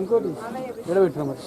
ఇంకోటి నిలబెట్టినా మరి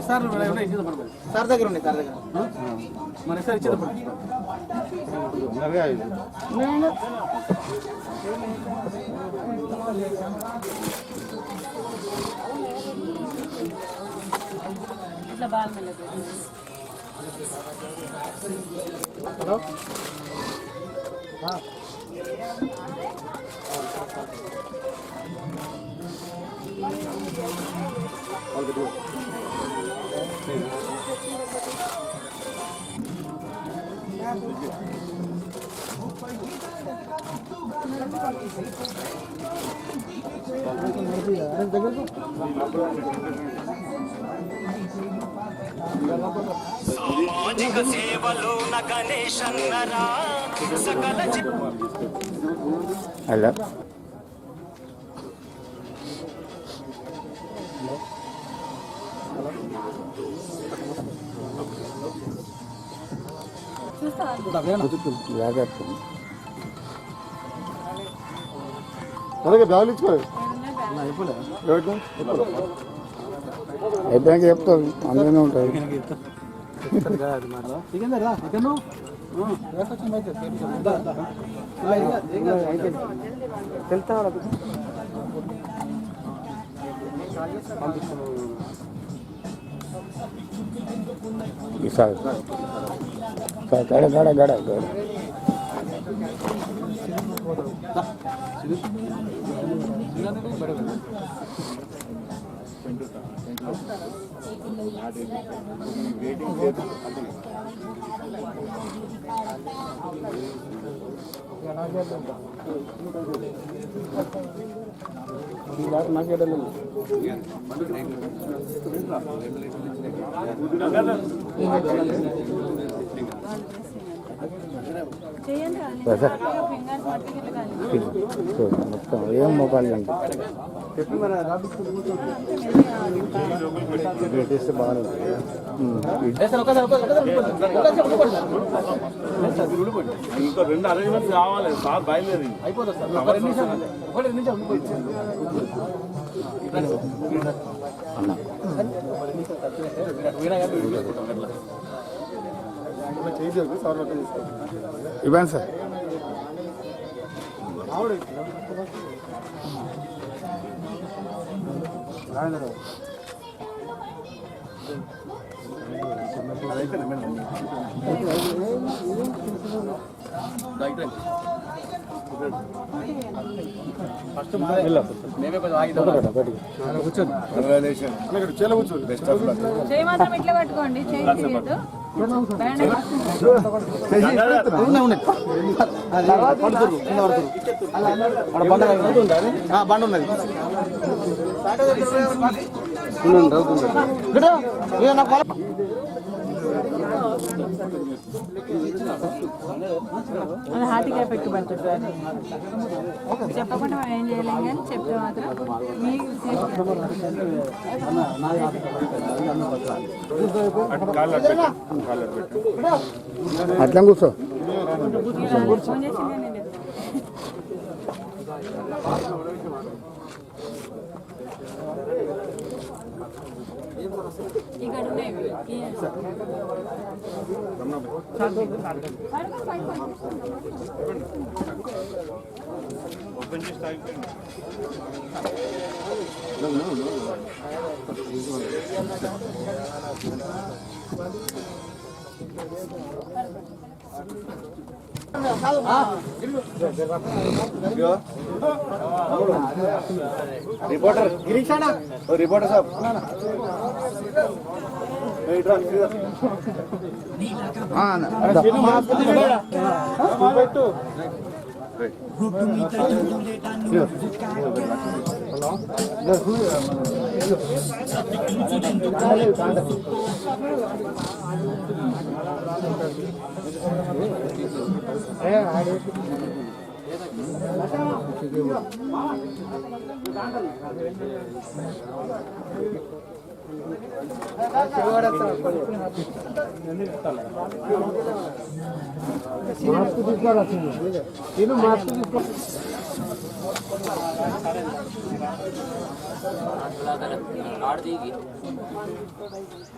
సార్ దగ్గర ఉన్నాయి సార్ దగ్గర మరి సార్ ఇచ్చేటప్పుడు ఇట్లా బాగా హలో సామాజిక సేవలో గణేశన్నరా సకల హలో అలాగే బ్యాగులు ఇచ్చుకోలేదు అయిపోయాక చెప్తావు అందులోనే ఉంటుంది ఈసారి గడ గడ గడ గడ మొత్తం ఏం మొబైల్ అంటే టేస్ట్ బాగానే ఇంకో 2 అరేంజ్మెంట్స్ కావాలి సార్ బయలుదేరి అయిపోతుంది సార్ ఇవ్వండి సార్ ఫస్ట్ మేమే కొంచెం ఆగిద్దాం కూర్చోండి బెస్ట్ ఆఫ్ లక్ చేయి మాత్రం ఇట్లా పట్టుకోండి చేయి తీయద్దు బండి ఉన్నది అది హార్ట్కి ఎఫెక్ట్ పడుతుంది చెప్పకుండా మనం ఏం చేయలేం కానీ చెప్తే మాత్రం మీకు అట్లా కూర్చో ఫోన్ చేసిందే నేను ఇక్కడ ఉన్నాయి ఓపెన్ చేసి తాగిపోయింది रिपोर्टर गिरीश है ना रिपोर्टर साहब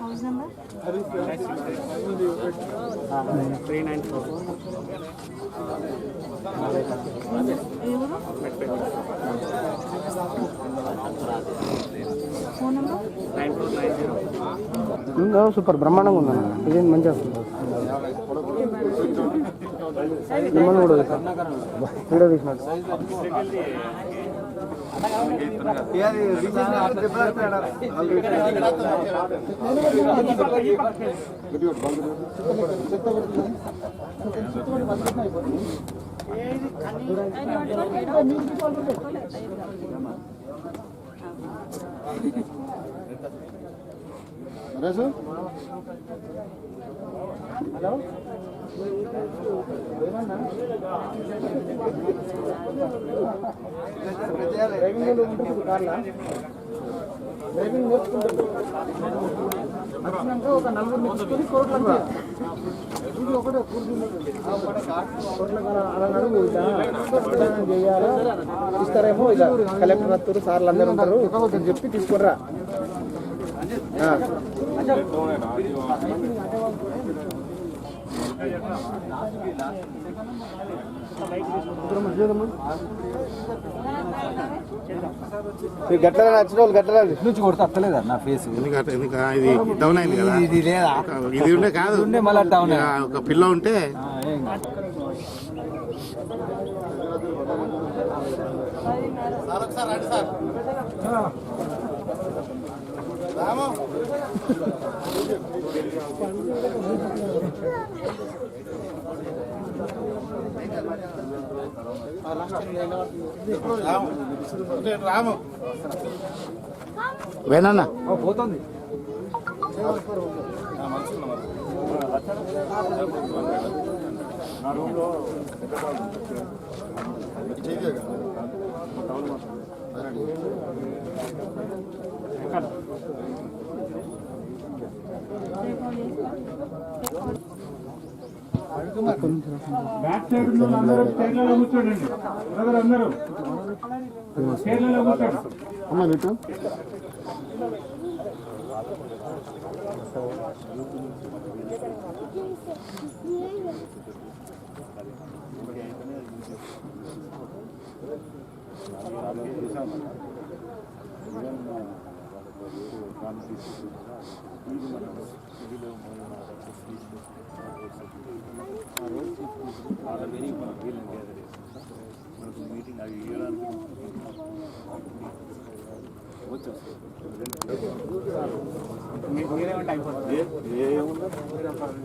హౌస్ నెంబర్ 394 ఎవరు ఫోన్ నెంబర్ 9490 సూపర్ బ్రహ్మాండంగా ఉందన్న ఇదేం మంచిగా వస్తుంది మిమ్మల్ని కూడా వీడియో తీసినట్టు ఒక నలుగురు చేయాలా ఇస్తారేమో ఇక కలెక్టర్ వస్తారు సార్లు అందరూ ఉంటారు చెప్పి తీసుకురా గట్ల నచ్చిన వాళ్ళు గట్ల నుంచి కొడితే అత్తలేదు నా ఫేస్ ఇది డౌన్ అయింది కదా ఇది లేదా ఇది ఉండే కాదు ఉండే మళ్ళీ డౌన్ ఒక పిల్ల ఉంటే రాము వేనన్నా పోతుంది బ్యాక్ సైడ్ ఉన్న అందరూ చైర్లలో కూర్చోండి బ్రదర్ అందరూ చైర్లలో కూర్చోండి అమ్మ నీటు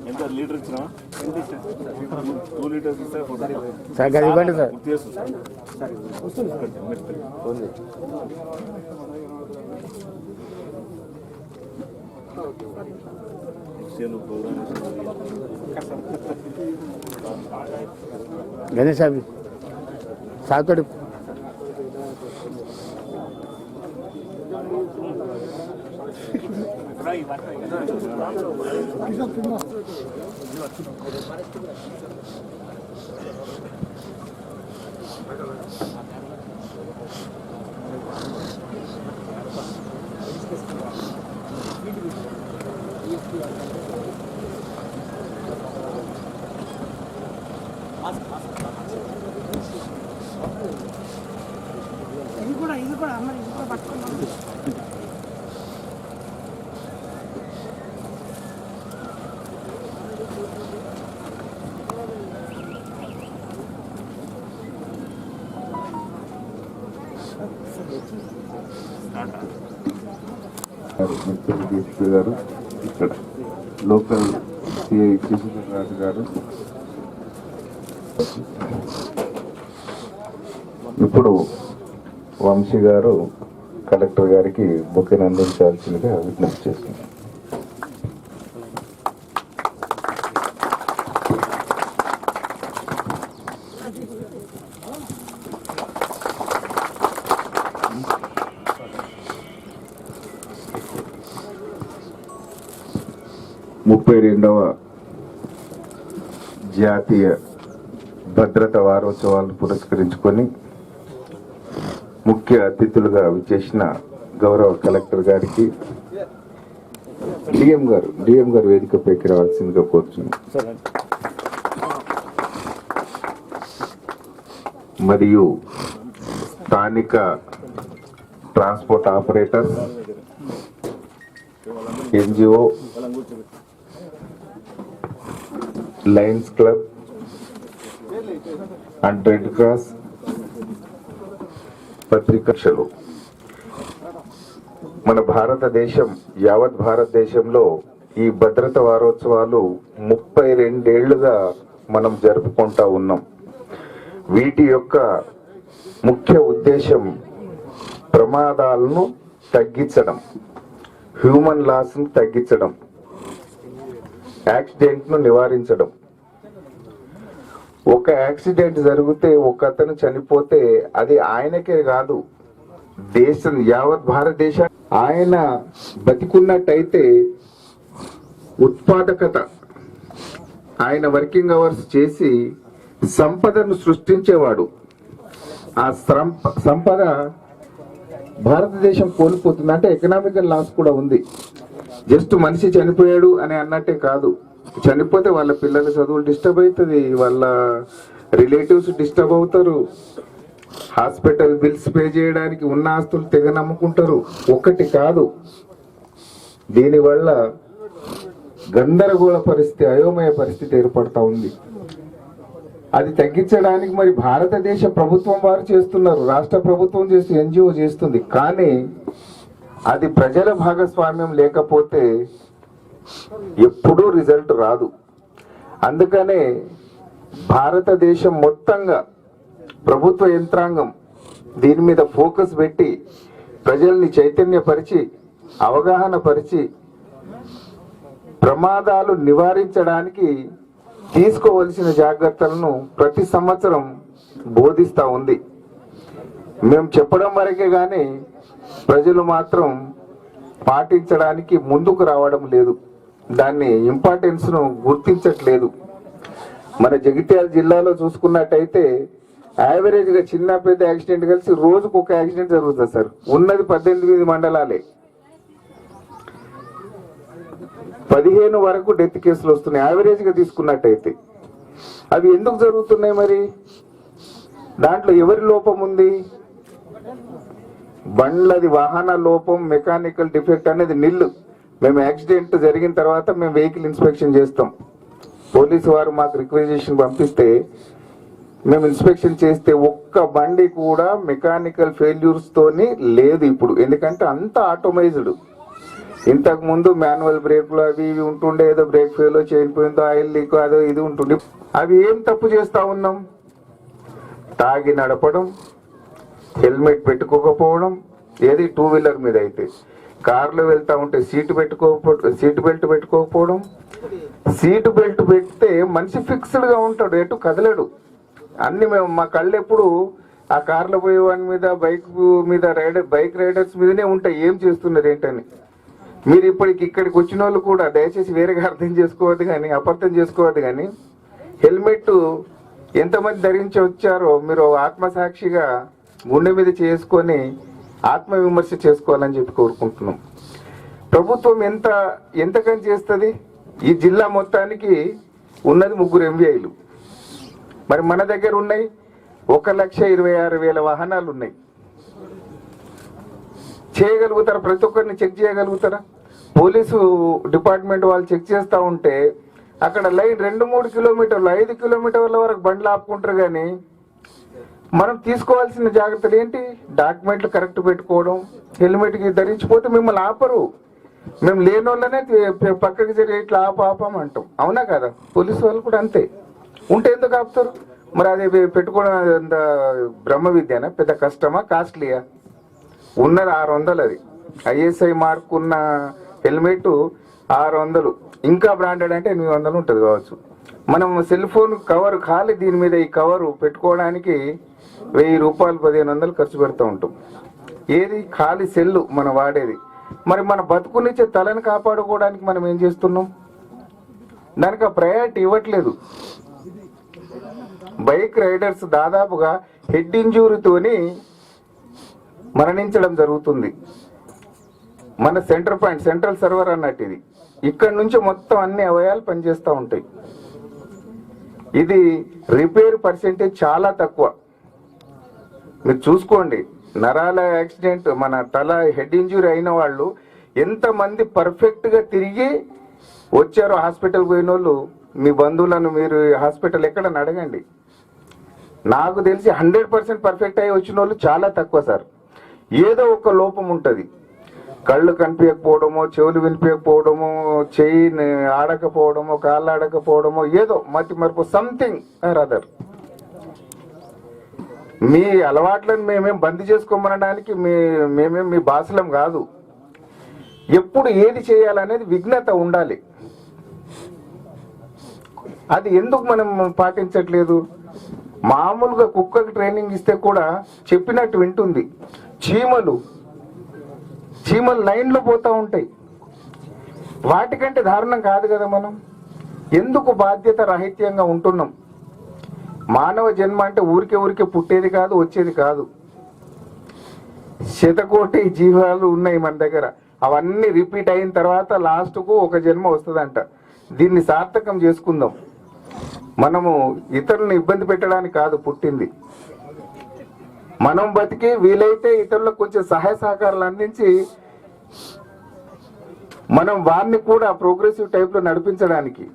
ఎంత లీటర్ ఇచ్చినా 2 లీటర్స్ ఇస్తే సార్ అది ఇవ్వండి సార్ గణేష్ అవి సాగుతాడు ఇది కూడా అమ్మ ఇది కూడా పట్టుకున్నాను గారు ఇక్కడ లోకల్ సిఐ రాజు గారు. ఇప్పుడు వంశీ గారు కలెక్టర్ గారికి బొకేను అందించాల్సిందిగా విజ్ఞప్తి చేస్తున్నారు. ముప్పై 32వ జాతీయ భద్రతా వారోత్సవాలను పురస్కరించుకొని ముఖ్య అతిథులుగా విచ్చేసిన గౌరవ కలెక్టర్ గారికి డిఎం గారు వేదికపైకి రావాల్సిందిగా కోరుచున్నాం. మరియు స్థానిక transport operator, NGO, Lions club and red cross పత్రికలు, మన భారతదేశం, యావత్ భారతదేశంలో ఈ భద్రతా వారోత్సవాలు 32 ఏళ్లుగా మనం జరుపుకుంటా ఉన్నాం. వీటి యొక్క ముఖ్య ఉద్దేశం ప్రమాదాలను తగ్గించడం, హ్యూమన్ లాస్ ను తగ్గించడం, యాక్సిడెంట్ ను నివారించడం. ఒక యాక్సిడెంట్ జరిగితే ఒక అతను చనిపోతే అది ఆయనకే కాదు, దేశం యావత్ భారతదేశం. ఆయన బతికున్నట్టయితే ఉత్పాదకత, ఆయన వర్కింగ్ అవర్స్ చేసి సంపదను సృష్టించేవాడు. ఆ సంపద భారతదేశం కోల్పోతుంది. అంటే ఎకనామికల్ లాస్ కూడా ఉంది. జస్ట్ మనిషి చనిపోయాడు అని అన్నట్టే కాదు, చనిపోతే వాళ్ళ పిల్లల చదువులు డిస్టర్బ్ అవుతుంది, వాళ్ళ రిలేటివ్స్ డిస్టర్బ్ అవుతారు, హాస్పిటల్ బిల్స్ పే చేయడానికి ఉన్న ఆస్తులు తెగ నమ్ముకుంటారు. ఒకటి కాదు, దీనివల్ల గందరగోళ పరిస్థితి, అయోమయ పరిస్థితి ఏర్పడతా ఉంది. అది తగ్గించడానికి మరి భారతదేశ ప్రభుత్వం వారు చేస్తున్నారు, రాష్ట్ర ప్రభుత్వం చేస్తూ, ఎన్జిఓ చేస్తుంది. కానీ అది ప్రజల భాగస్వామ్యం లేకపోతే ఎప్పుడూ రిజల్ట్ రాదు. అందుకనే భారతదేశం మొత్తంగా ప్రభుత్వ యంత్రాంగం దీని మీద ఫోకస్ పెట్టి ప్రజల్ని చైతన్యపరిచి, అవగాహన పరిచి, ప్రమాదాలు నివారించడానికి తీసుకోవలసిన జాగ్రత్తలను ప్రతి సంవత్సరం బోధిస్తూ ఉంది. మేము చెప్పడం వరకే కానీ ప్రజలు మాత్రం పాటించడానికి ముందుకు రావడం లేదు, దాన్ని ఇంపార్టెన్స్ను గుర్తించట్లేదు. మన జగిత్యాల జిల్లాలో చూసుకున్నట్టయితే యావరేజ్గా చిన్న పెద్ద యాక్సిడెంట్ కలిసి రోజుకు ఒక యాక్సిడెంట్ జరుగుతుంది సార్. ఉన్నది 18 మండలాలే, 15 వరకు డెత్ కేసులు వస్తున్నాయి యావరేజ్గా తీసుకున్నట్టయితే. అవి ఎందుకు జరుగుతున్నాయి మరి? దాంట్లో ఎవరి లోపం ఉంది? బండ్లది వాహన లోపం, మెకానికల్ డిఫెక్ట్ అనేది నిల్లు. మేము యాక్సిడెంట్ జరిగిన తర్వాత మేము వెహికల్ ఇన్స్పెక్షన్ చేస్తాం. పోలీసు వారు మాకు రిక్వెజిషన్ పంపిస్తే మేము ఇన్స్పెక్షన్ చేస్తే ఒక్క బండి కూడా మెకానికల్ ఫెయిల్యూర్స్ తోని లేదు ఇప్పుడు. ఎందుకంటే అంత ఆటోమైజ్డ్. ఇంతకు ముందు మాన్యువల్ బ్రేక్లు అవి ఇవి ఉంటుండే, ఏదో బ్రేక్ ఫెయిల్, చైన్ పోయిందో, ఆయిల్ లీక్, అదో ఇది ఉంటుండే. అవి ఏం తప్పు చేస్తా ఉన్నాం? తాగి నడపడం, హెల్మెట్ పెట్టుకోకపోవడం, ఏది టూ వీలర్ మీద అయితే. కార్లో వెళ్తా ఉంటే సీట్ బెల్ట్ పెట్టుకోకపోవడం. సీటు బెల్ట్ పెడితే మనిషి ఫిక్స్డ్ గా ఉంటాడు, ఎటు కదలడు. అన్ని మేము మా కళ్ళు ఎప్పుడు ఆ కార్లో పోయే వాని మీద, బైక్ రైడర్స్ మీదనే ఉంటాయి, ఏం చేస్తున్నారు ఏంటని. మీరు ఇక్కడికి వచ్చిన వాళ్ళు కూడా దయచేసి వేరేగా అర్థం చేసుకోవద్దు కానీ, అపార్థం చేసుకోవద్దు కానీ, హెల్మెట్ ఎంతమంది ధరించి వచ్చారో మీరు ఆత్మసాక్షిగా గుండె మీద చేసుకొని ఆత్మవిమర్శ చేసుకోవాలని చెప్పి కోరుకుంటున్నాం. ప్రభుత్వం ఎంతకని చేస్తుంది? ఈ జిల్లా మొత్తానికి ఉన్నది 3 ఎంబీఐలు. మరి మన దగ్గర ఉన్నాయి 1,26,000 వాహనాలు ఉన్నాయి. చేయగలుగుతారా? ప్రతి ఒక్కరిని చెక్ చేయగలుగుతారా? పోలీసు డిపార్ట్మెంట్ వాళ్ళు చెక్ చేస్తూ ఉంటే అక్కడ లైన్ 2-3 కిలోమీటర్లు, 5 కిలోమీటర్ల వరకు బండ్లు ఆపుకుంటారు. కానీ మనం తీసుకోవాల్సిన జాగ్రత్తలు ఏంటి? డాక్యుమెంట్లు కరెక్ట్ పెట్టుకోవడం, హెల్మెట్కి ధరించిపోతే మిమ్మల్ని ఆపరు. మేము లేని వాళ్ళనే పక్కకి జరిగే ఇట్లా ఆపాపం అంటాం. అవునా కదా? పోలీసు వాళ్ళు కూడా అంతే. ఉంటే ఎందుకు ఆపుతారు? మరి అది పెట్టుకోవడం అంత బ్రహ్మ విద్యనా? పెద్ద కష్టమా, కాస్ట్లీయా? ఉన్నది 600. అది ISI మార్క్ ఉన్న హెల్మెట్ 600. ఇంకా బ్రాండెడ్ అంటే 800 ఉంటుంది కావచ్చు. మనం సెల్ ఫోన్ కవర్ ఖాళీ దీని మీద ఈ కవరు పెట్టుకోవడానికి 1000 రూపాయలు 1500 ఖర్చు పెడుతూ ఉంటాం. ఏది ఖాళీ సెల్లు మనం వాడేది. మరి మన బతుకునిచ్చే తలని కాపాడుకోవడానికి మనం ఏం చేస్తున్నాం? దానికి ఆ ప్రయారిటీ ఇవ్వట్లేదు. బైక్ రైడర్స్ దాదాపుగా హెడ్ ఇంజూరీతోని మరణించడం జరుగుతుంది. మన సెంటర్ పాయింట్, సెంట్రల్ సర్వర్ అన్నట్టు ఇది. ఇక్కడ నుంచి మొత్తం అన్ని అవయవాలు పనిచేస్తూ ఉంటాయి. ఇది రిపేర్ పర్సెంటేజ్ చాలా తక్కువ. మీరు చూసుకోండి, నరాల యాక్సిడెంట్, మన తల హెడ్ ఇంజురీ అయిన వాళ్ళు ఎంతమంది పర్ఫెక్ట్గా తిరిగి వచ్చారో హాస్పిటల్ పోయిన వాళ్ళు, మీ బంధువులను మీరు హాస్పిటల్ ఎక్కడని అడగండి. నాకు తెలిసి 100% పర్ఫెక్ట్ అయ్యి వచ్చిన వాళ్ళు చాలా తక్కువ సార్. ఏదో ఒక లోపం ఉంటుంది. కళ్ళు కనిపించకపోవడమో, చెవులు వినిపించకపోవడమో, చెయ్యి ఆడకపోవడమో, కాళ్ళు ఆడకపోవడమో, ఏదో మతి మరపు, సంథింగ్ ఆర్ అదర్. మీ అలవాట్లను మేమేం బంద్ చేసుకోమనడానికి మేమేం మీ బాసులం కాదు. ఎప్పుడు ఏది చేయాలనేది విఘ్నత ఉండాలి. అది ఎందుకు మనం పాటించట్లేదు? మామూలుగా కుక్కకి ట్రైనింగ్ ఇస్తే కూడా చెప్పినట్టు వింటుంది. చీమలు లైన్లో పోతూ ఉంటాయి. వాటికంటే దారుణం కాదు కదా మనం? ఎందుకు బాధ్యత రాహిత్యంగా ఉంటున్నాం? మానవ జన్మ అంటే ఊరికే పుట్టేది కాదు, వచ్చేది కాదు. 100,000,000 జీవాలు ఉన్నాయి మన దగ్గర. అవన్నీ రిపీట్ అయిన తర్వాత లాస్ట్కు ఒక జన్మ వస్తుందంట. దీన్ని సార్థకం చేసుకుందాం. మనము ఇతరులను ఇబ్బంది పెట్టడానికి కాదు పుట్టింది. మనం బతికి వీలైతే ఇతరులకు కొంచెం సహాయ సహకారాలు అందించి మనం వారిని కూడా ప్రోగ్రెసివ్ టైప్లో నడిపించడానికి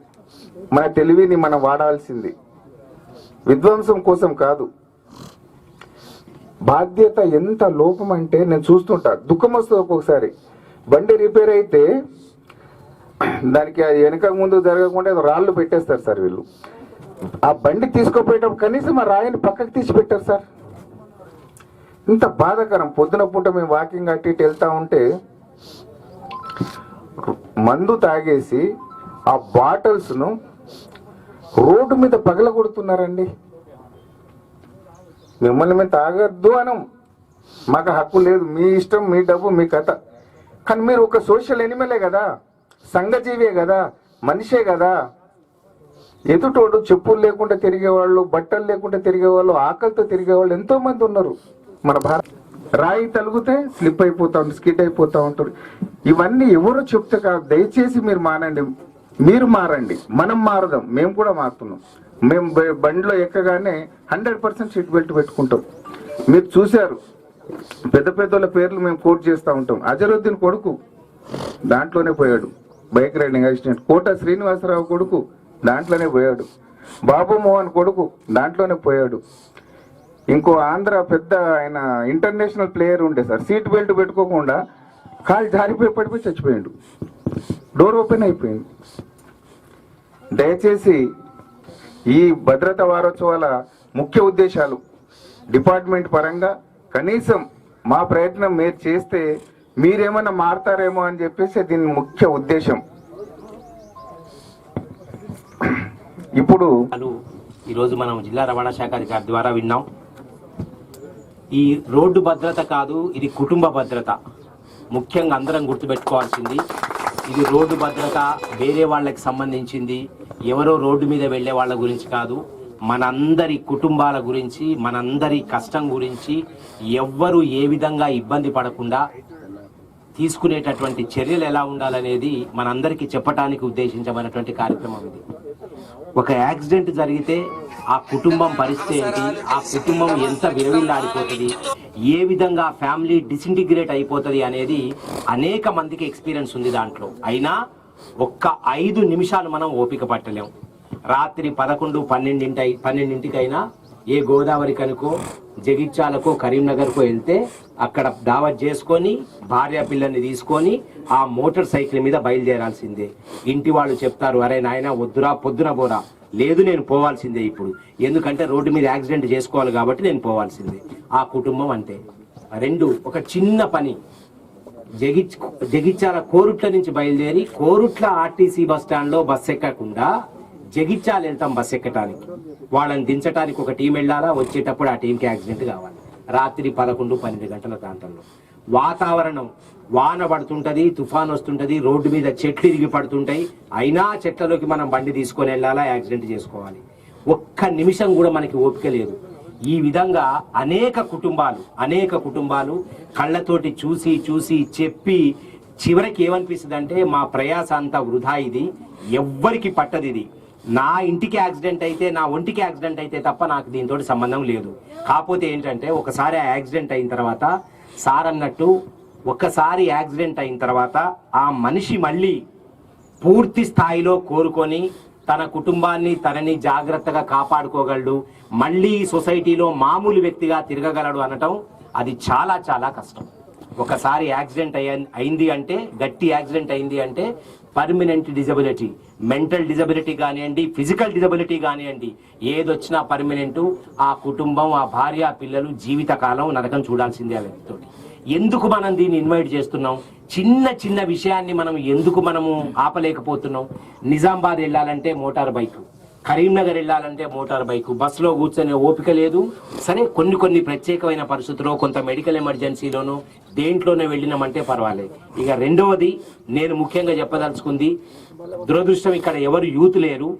మన తెలివిని మనం వాడాల్సింది, విధ్వంసం కోసం కాదు. బాధ్యత ఎంత లోపం అంటే నేను చూస్తుంటా, దుఃఖం వస్తుంది ఒక్కొక్కసారి. బండి రిపేర్ అయితే దానికి వెనక ముందు జరగకుండా రాళ్ళు పెట్టేస్తారు సార్ వీళ్ళు. ఆ బండి తీసుకోపోయేటప్పుడు కనీసం ఆ రాయిని పక్కకు తీసి పెట్టారు సార్. ఇంత బాధాకరం. పొద్దున పూట మేము వాకింగ్ అటు ఇటు వెళ్తా ఉంటే మందు తాగేసి ఆ బాటిల్స్ను రోడ్డు మీద పగలగొడుతున్నారండి. మిమ్మల్ని మేము తాగద్దు అనం, మాకు హక్కు లేదు, మీ ఇష్టం, మీ డబ్బు, మీ కథ. కానీ మీరు ఒక సోషల్ ఎనిమలే కదా, సంఘజీవే కదా, మనిషే కదా. ఎదుటోడు చెప్పులు లేకుండా తిరిగేవాళ్ళు, బట్టలు లేకుండా తిరిగేవాళ్ళు, ఆకలితో తిరిగేవాళ్ళు ఎంతో మంది ఉన్నారు మన భారత. రాయి తలుగుతే స్లిప్ అయిపోతా ఉంటారు, స్కిడ్ అయిపోతా ఉంటారు. ఇవన్నీ ఎవరు చెప్తే కాదు. దయచేసి మీరు మానండి, మీరు మారండి, మనం మారదాం. మేము కూడా మారుతున్నాం. మేము బండిలో ఎక్కగానే 100% సీట్ బెల్ట్ పెట్టుకుంటాం. మీరు చూశారు, పెద్ద పెద్దోళ్ళ పేర్లు మేము కోట్ చేస్తూ ఉంటాం. అజరుద్దీన్ కొడుకు దాంట్లోనే పోయాడు, బైక్ రైడింగ్ యాక్సిడెంట్. కోట శ్రీనివాసరావు కొడుకు దాంట్లోనే పోయాడు. బాబు మోహన్ కొడుకు దాంట్లోనే పోయాడు. ఇంకో ఆంధ్ర పెద్ద ఆయన ఇంటర్నేషనల్ ప్లేయర్ ఉండే సార్, సీట్ బెల్ట్ పెట్టుకోకుండా కాలు జారిపోయి పడిపోయి చచ్చిపోయాడు. డోర్ ఓపెన్ అయిపోయింది. దయచేసి ఈ భద్రతా వారోత్సవాల ముఖ్య ఉద్దేశాలు డిపార్ట్మెంట్ పరంగా కనీసం మా ప్రయత్నం మీరు చేస్తే మీరేమన్నా మారతారేమో అని చెప్పేసి దీని ముఖ్య ఉద్దేశం. ఇప్పుడు ఈరోజు మనం జిల్లా రవాణా శాఖ అధికారి ద్వారా విన్నాం. ఈ రోడ్డు భద్రత కాదు, ఇది కుటుంబ భద్రత. ముఖ్యంగా అందరం గుర్తుపెట్టుకోవాల్సింది, ఇది రోడ్డు భద్రత వేరే వాళ్ళకి సంబంధించింది, ఎవరో రోడ్డు మీద వెళ్లే వాళ్ళ గురించి కాదు. మనందరి కుటుంబాల గురించి, మనందరి కష్టం గురించి, ఎవ్వరు ఏ విధంగా ఇబ్బంది పడకుండా తీసుకునేటటువంటి చర్యలు ఎలా ఉండాలనేది మనందరికీ చెప్పడానికి ఉద్దేశించబడినటువంటి కార్యక్రమం ఇది. ఒక యాక్సిడెంట్ జరిగితే ఆ కుటుంబం పరిస్థితి ఏంటి, ఆ కుటుంబం ఎంత విరవిల్లాడిపోతుంది, ఏ విధంగా ఫ్యామిలీ డిసింటిగ్రేట్ అయిపోతుంది అనేది అనేక మందికి ఎక్స్పీరియన్స్ ఉంది దాంట్లో. అయినా ఒక్క 5 నిమిషాలు మనం ఓపిక పట్టలేం. రాత్రి 11, 12 12ంటికైనా ఏ గోదావరి కనుకో జగిత్యాలకో కరీంనగర్కో వెళ్తే అక్కడ దావత్ చేసుకొని భార్య పిల్లల్ని తీసుకొని ఆ మోటార్ సైకిల్ మీద బయలుదేరాల్సిందే. ఇంటి వాళ్ళు చెప్తారు, అరే నాయన వద్దురా పొద్దున పోరా. లేదు, నేను పోవాల్సిందే ఇప్పుడు, ఎందుకంటే రోడ్డు మీద యాక్సిడెంట్ చేసుకోవాలి కాబట్టి నేను పోవాల్సిందే. ఆ కుటుంబం అంతే. రెండు, ఒక చిన్న పని, జగిత్యాల కోరుట్ల నుంచి బయలుదేరి కోరుట్ల ఆర్టీసీ బస్ స్టాండ్ లో బస్ ఎక్కకుండా జగిత్యాల వెళ్తాం బస్ ఎక్కటానికి. వాళ్ళని దించడానికి ఒక టీం వెళ్ళాలా, వచ్చేటప్పుడు ఆ టీంకి యాక్సిడెంట్ కావాలి. రాత్రి 11-12 గంటల ప్రాంతంలో వాతావరణం వాన పడుతుంటది, తుఫాన్ వస్తుంటది, రోడ్డు మీద చెట్లు ఇరిగి పడుతుంటాయి, అయినా చెట్లలోకి మనం బండి తీసుకొని వెళ్ళాలా, యాక్సిడెంట్ చేసుకోవాలి. ఒక్క నిమిషం కూడా మనకి ఓపిక లేదు. ఈ విధంగా అనేక కుటుంబాలు కళ్ళతోటి చూసి చెప్పి చివరికి ఏమనిపిస్తుంది అంటే మా ప్రయాస అంతా వృధా, ఇది ఎవ్వరికి పట్టదు. ఇది నా ఇంటికి యాక్సిడెంట్ అయితే, నా ఒంటికి యాక్సిడెంట్ అయితే తప్ప నాకు దీంతో సంబంధం లేదు. కాకపోతే ఏంటంటే ఒకసారి యాక్సిడెంట్ అయిన తర్వాత సార్ అన్నట్టు ఒక్కసారి యాక్సిడెంట్ అయిన తర్వాత ఆ మనిషి మళ్ళీ పూర్తి స్థాయిలో కోరుకొని తన కుటుంబాన్ని తనని జాగ్రత్తగా కాపాడుకోగలడు, మళ్ళీ సొసైటీలో మామూలు వ్యక్తిగా తిరగగలడు అనటం అది చాలా చాలా కష్టం. ఒకసారి యాక్సిడెంట్ అయింది అంటే, గట్టి యాక్సిడెంట్ అయింది అంటే పర్మనెంట్ డిజబిలిటీ, మెంటల్ డిజబిలిటీ కానివ్వండి, ఫిజికల్ డిజబిలిటీ కానివ్వండి, ఏదొచ్చినా పర్మనెంట్. ఆ కుటుంబం, ఆ భార్య, పిల్లలు జీవితకాలం నరకం చూడాల్సిందే ఆ వ్యక్తితోటి. ఎందుకు మనం దీన్ని ఇన్వైట్ చేస్తున్నాం? చిన్న విషయాన్ని ఎందుకు మనము ఆపలేకపోతున్నాం? నిజామాబాద్ వెళ్ళాలంటే మోటార్ బైక్, కరీంనగర్ వెళ్ళాలంటే మోటార్ బైక్, బస్సులో కూర్చొని ఓపిక లేదు. సరే, కొన్ని ప్రత్యేకమైన పరిస్థితుల్లో, కొంత మెడికల్ ఎమర్జెన్సీలోనూ దేంట్లోనే వెళ్ళినామంటే పర్వాలేదు. ఇక రెండవది నేను ముఖ్యంగా చెప్పదలుచుకుంది, దురదృష్టం ఇక్కడ ఎవరు యూత్ లేరు.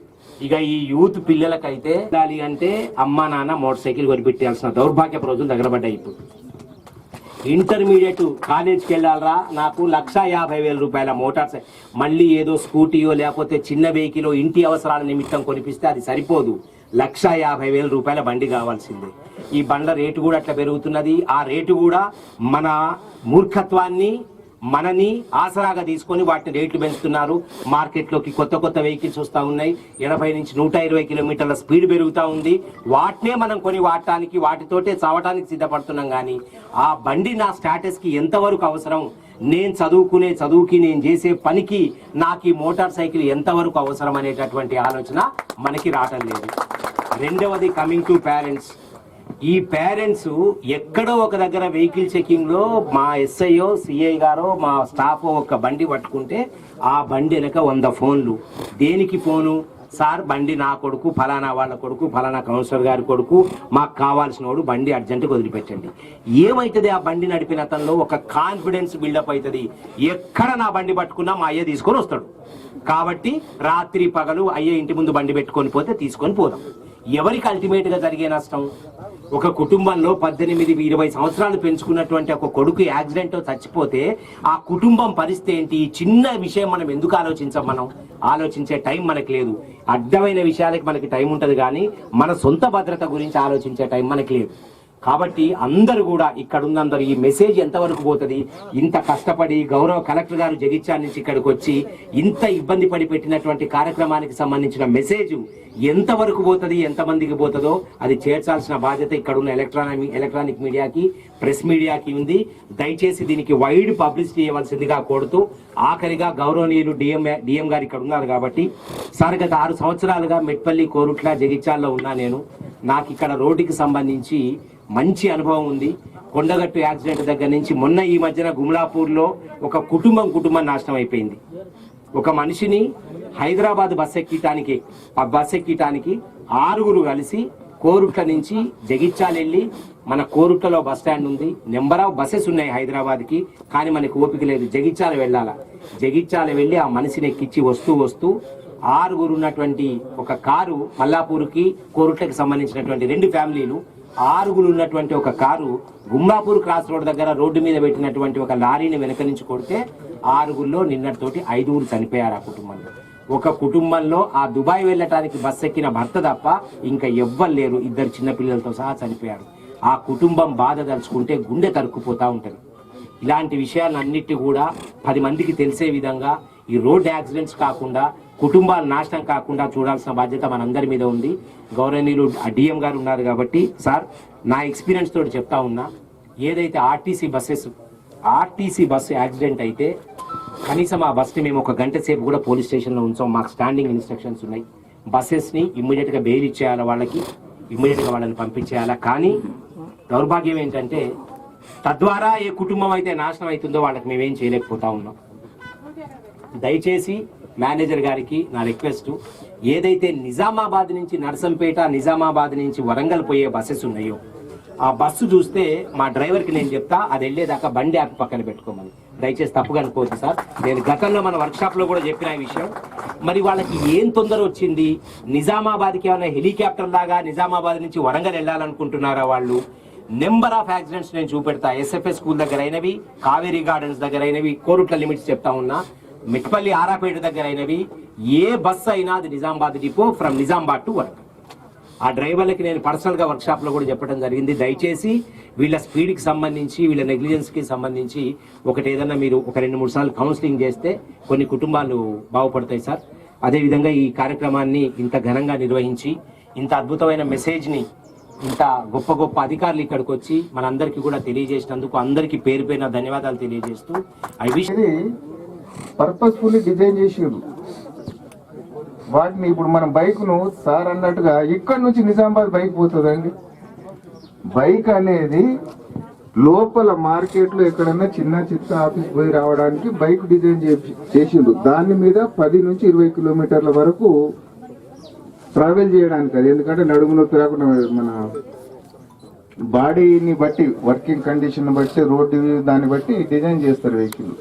ఇక ఈ యూత్ పిల్లలకైతే వెళ్ళాలి అంటే అమ్మా నాన్న మోటార్ సైకిల్ కొనిపెట్టాల్సిన దౌర్భాగ్యపు రోజులు దగ్గర పడ్డాయి. ఇప్పుడు ఇంటర్మీడియట్ కాలేజ్కి వెళ్ళాలరా, నాకు 1,50,000 రూపాయల మోటార్ సైకిల్, మళ్ళీ ఏదో స్కూటీయో లేకపోతే చిన్న వెహికల్ ఇంటి అవసరాల నిమిత్తం కొనిపిస్తే అది సరిపోదు. 1,50,000 రూపాయల బండి కావాల్సిందే. ఈ బండ్ల రేటు కూడా అట్లా పెరుగుతున్నది. ఆ రేటు కూడా మన మూర్ఖత్వాన్ని, మనని ఆసరాగా తీసుకొని వాటిని రేట్లు పెంచుతున్నారు. మార్కెట్లోకి కొత్త వెహికల్స్ వస్తూ ఉన్నాయి. 80 నుంచి 120 కిలోమీటర్ల స్పీడ్ పెరుగుతూ ఉంది. వాటినే మనం కొని వాడటానికి, వాటితోటే చావటానికి సిద్ధపడుతున్నాం. కానీ ఆ బండి నా స్టేటస్కి ఎంతవరకు అవసరం, నేను చదువుకి నేను చేసే పనికి నాకు ఈ మోటార్ సైకిల్ ఎంతవరకు అవసరం అనేటటువంటి ఆలోచన మనకి రావటం లేదు. రెండవది, కమింగ్ టు పేరెంట్స్. ఈ పేరెంట్స్ ఎక్కడో ఒక దగ్గర వెహికల్ చెకింగ్ లో మా ఎస్ఐఓ, సిఐ గారో, మా స్టాఫ్ ఒక బండి పట్టుకుంటే ఆ బండి వెనక 100 ఫోన్లు. దేనికి ఫోను? సార్ బండి నా కొడుకు, ఫలానా వాళ్ళ కొడుకు, ఫలానా కౌన్సిలర్ గారి కొడుకు, మాకు కావాల్సిన వాడు, బండి అర్జెంటుగా వదిలిపెట్టండి. ఏమైతుంది? ఆ బండి నడిపిన అతనిలో ఒక కాన్ఫిడెన్స్ బిల్డప్ అవుతుంది. ఎక్కడ నా బండి పట్టుకున్నా మా అయ్య తీసుకొని వస్తాడు కాబట్టి రాత్రి పగలు అయ్య ఇంటి ముందు బండి పెట్టుకొని పోతే తీసుకొని పోదాం. ఎవరికి అల్టిమేట్ గా జరిగే నష్టం? ఒక కుటుంబంలో 18-20 సంవత్సరాలు పెంచుకున్నటువంటి ఒక కొడుకు యాక్సిడెంట్ చచ్చిపోతే ఆ కుటుంబం పరిస్థితి ఏంటి? ఈ చిన్న విషయం మనం ఎందుకు ఆలోచించాం? మనం ఆలోచించే టైం మనకు లేదు. అడ్డమైన విషయాలకి మనకి టైం ఉంటుంది, కానీ మన సొంత భద్రత గురించి ఆలోచించే టైం మనకి లేదు. కాబట్టి అందరూ కూడా, ఇక్కడ ఉన్నందరూ ఈ మెసేజ్ ఎంతవరకు పోతుంది? ఇంత కష్టపడి గౌరవ కలెక్టర్ గారు జగిత్యాల నుంచి ఇక్కడికి వచ్చి ఇంత ఇబ్బంది పడి పెట్టినటువంటి కార్యక్రమానికి సంబంధించిన మెసేజ్ ఎంతవరకు పోతుంది, ఎంతమందికి పోతుందో అది చేర్చాల్సిన బాధ్యత ఇక్కడ ఉన్న ఎలక్ట్రానిక్ మీడియాకి, ప్రెస్ మీడియాకి ఉంది. దయచేసి దీనికి వైడ్ పబ్లిసిటీ ఇవ్వాల్సిందిగా కోరుతూ, ఆఖరిగా గౌరవనీయులు డిఎం గారు ఇక్కడ ఉన్నారు కాబట్టి, సార్ గత 6 సంవత్సరాలుగా మెట్పల్లి, కోరుట్ల, జగిత్యాలలో ఉన్నా నేను. నాకు ఇక్కడ రోడ్డుకి సంబంధించి మంచి అనుభవం ఉంది. కొండగట్టు యాక్సిడెంట్ దగ్గర నుంచి మొన్న ఈ మధ్యన గుమ్లాపూర్లో ఒక కుటుంబం నాశనం అయిపోయింది. ఒక మనిషిని హైదరాబాద్ బస్ ఎక్కటానికి 6 కలిసి కోరుట్ల నుంచి జగిత్యాల వెళ్ళి, మన కోరుట్లలో బస్ స్టాండ్ ఉంది, నెంబర్ ఆఫ్ బస్సెస్ ఉన్నాయి హైదరాబాద్కి, కానీ మనకు ఓపిక లేదు. జగిత్యాల వెళ్ళాలా. జగిత్యాల వెళ్ళి ఆ మనిషిని ఎక్కించి వస్తూ 6 ఉన్నటువంటి ఒక కారు, మల్లాపూర్కి కోరుట్లకి సంబంధించినటువంటి 2 ఫ్యామిలీలు, 6 ఉన్నటువంటి ఒక కారు గుమ్లాపూర్ క్రాస్ రోడ్ దగ్గర రోడ్డు మీద పెట్టినటువంటి ఒక లారీని వెనక నుంచి కొడితే 6లో నిన్నటితోటి 5 చనిపోయారు. ఆ కుటుంబంలో, ఒక కుటుంబంలో ఆ దుబాయ్ వెళ్ళటానికి బస్ ఎక్కిన భర్త తప్ప ఇంకా ఎవ్వరు లేరు. 2 చిన్నపిల్లలతో సహా చనిపోయారు. ఆ కుటుంబం బాధ తలుచుకుంటే గుండె తరుక్కుపోతా ఉంటుంది. ఇలాంటి విషయాలన్నిటి కూడా 10 మందికి తెలిసే విధంగా ఈ రోడ్ యాక్సిడెంట్స్ కాకుండా కుటుంబాలు నాశనం కాకుండా చూడాల్సిన బాధ్యత మనందరి మీద ఉంది. గౌరవనీయులు డిఎం గారు ఉన్నారు కాబట్టి సార్, నా ఎక్స్పీరియన్స్ తోటి చెప్తా ఉన్నా, ఏదైతే ఆర్టీసీ బస్సు యాక్సిడెంట్ అయితే కనీసం ఆ బస్ని మేము 1 గంట సేపు కూడా పోలీస్ స్టేషన్లో ఉంచాం. మాకు స్టాండింగ్ ఇన్స్ట్రక్షన్స్ ఉన్నాయి. బస్సెస్ని ఇమ్మీడియట్గా బెయిల్ ఇచ్చేయాలా, వాళ్ళకి ఇమ్మీడియట్గా వాళ్ళని పంపించేయాలా. కానీ దౌర్భాగ్యం ఏంటంటే తద్వారా ఏ కుటుంబం అయితే నాశనం అవుతుందో వాళ్ళకి మేమేం చేయలేకపోతా ఉన్నాం. దయచేసి మేనేజర్ గారికి నా రిక్వెస్ట్, ఏదైతే నిజామాబాద్ నుంచి నర్సంపేట, నిజామాబాద్ నుంచి వరంగల్ పోయే బస్సెస్ ఉన్నాయో ఆ బస్సు చూస్తే మా డ్రైవర్కి నేను చెప్తా, అది వెళ్ళేదాకా బండి ఆపి పక్కన పెట్టుకోమని. దయచేసి తప్పుగా అనుకోవద్దు సార్. నేను గతంలో మన వర్క్షాప్లో కూడా చెప్పిన ఈ విషయం. మరి వాళ్ళకి ఏం తొందర వచ్చింది? నిజామాబాద్కి ఏమైనా హెలికాప్టర్ లాగా నిజామాబాద్ నుంచి వరంగల్ వెళ్ళాలనుకుంటున్నారా వాళ్ళు? నెంబర్ ఆఫ్ యాక్సిడెంట్స్ నేను చూపెడతా. ఎస్ఎఫ్ఎస్ స్కూల్ దగ్గర అయినవి, కావేరీ గార్డెన్స్ దగ్గర అయినవి, కోరుట్ల లిమిట్స్ చెప్తా ఉన్నా, మిట్పల్లి ఆరాపేట దగ్గర అయినవి. ఏ బస్సు అయినా అది Nizamabad depot, from Nizamabad to Warangal. ఆ డ్రైవర్లకి నేను పర్సనల్గా వర్క్షాప్లో కూడా చెప్పడం జరిగింది. దయచేసి వీళ్ళ స్పీడ్కి సంబంధించి, వీళ్ళ నెగ్లిజెన్స్కి సంబంధించి ఒకటి ఏదన్నా మీరు 1-2-3 సార్లు కౌన్సిలింగ్ చేస్తే కొన్ని కుటుంబాలు బాగుపడతాయి సార్. అదేవిధంగా ఈ కార్యక్రమాన్ని ఇంత ఘనంగా నిర్వహించి, ఇంత అద్భుతమైన మెసేజ్ని ఇంత గొప్ప గొప్ప అధికారులు ఇక్కడికి వచ్చి మనందరికీ కూడా తెలియజేసినందుకు అందరికీ పేరు పేరున ధన్యవాదాలు తెలియజేస్తూ, ఐ విష్ పర్పస్ఫుల్లీ డిజైన్ చేసిరు వాటిని. ఇప్పుడు మనం బైక్ను సార్ అన్నట్టుగా ఇక్కడ నుంచి నిజామాబాద్ బైక్ పోతుందండి. బైక్ అనేది లోపల మార్కెట్లో ఎక్కడన్నా చిన్న ఆఫీస్ పోయి రావడానికి బైక్ డిజైన్ చేసిండు. దాని మీద 10 నుంచి 20 కిలోమీటర్ల వరకు ట్రావెల్ చేయడానికి. అది ఎందుకంటే నడుము నొప్పి రాకుండా మన బాడీని బట్టి, వర్కింగ్ కండిషన్ బట్టి, రోడ్డు దాన్ని బట్టి డిజైన్ చేస్తారు వెహికల్.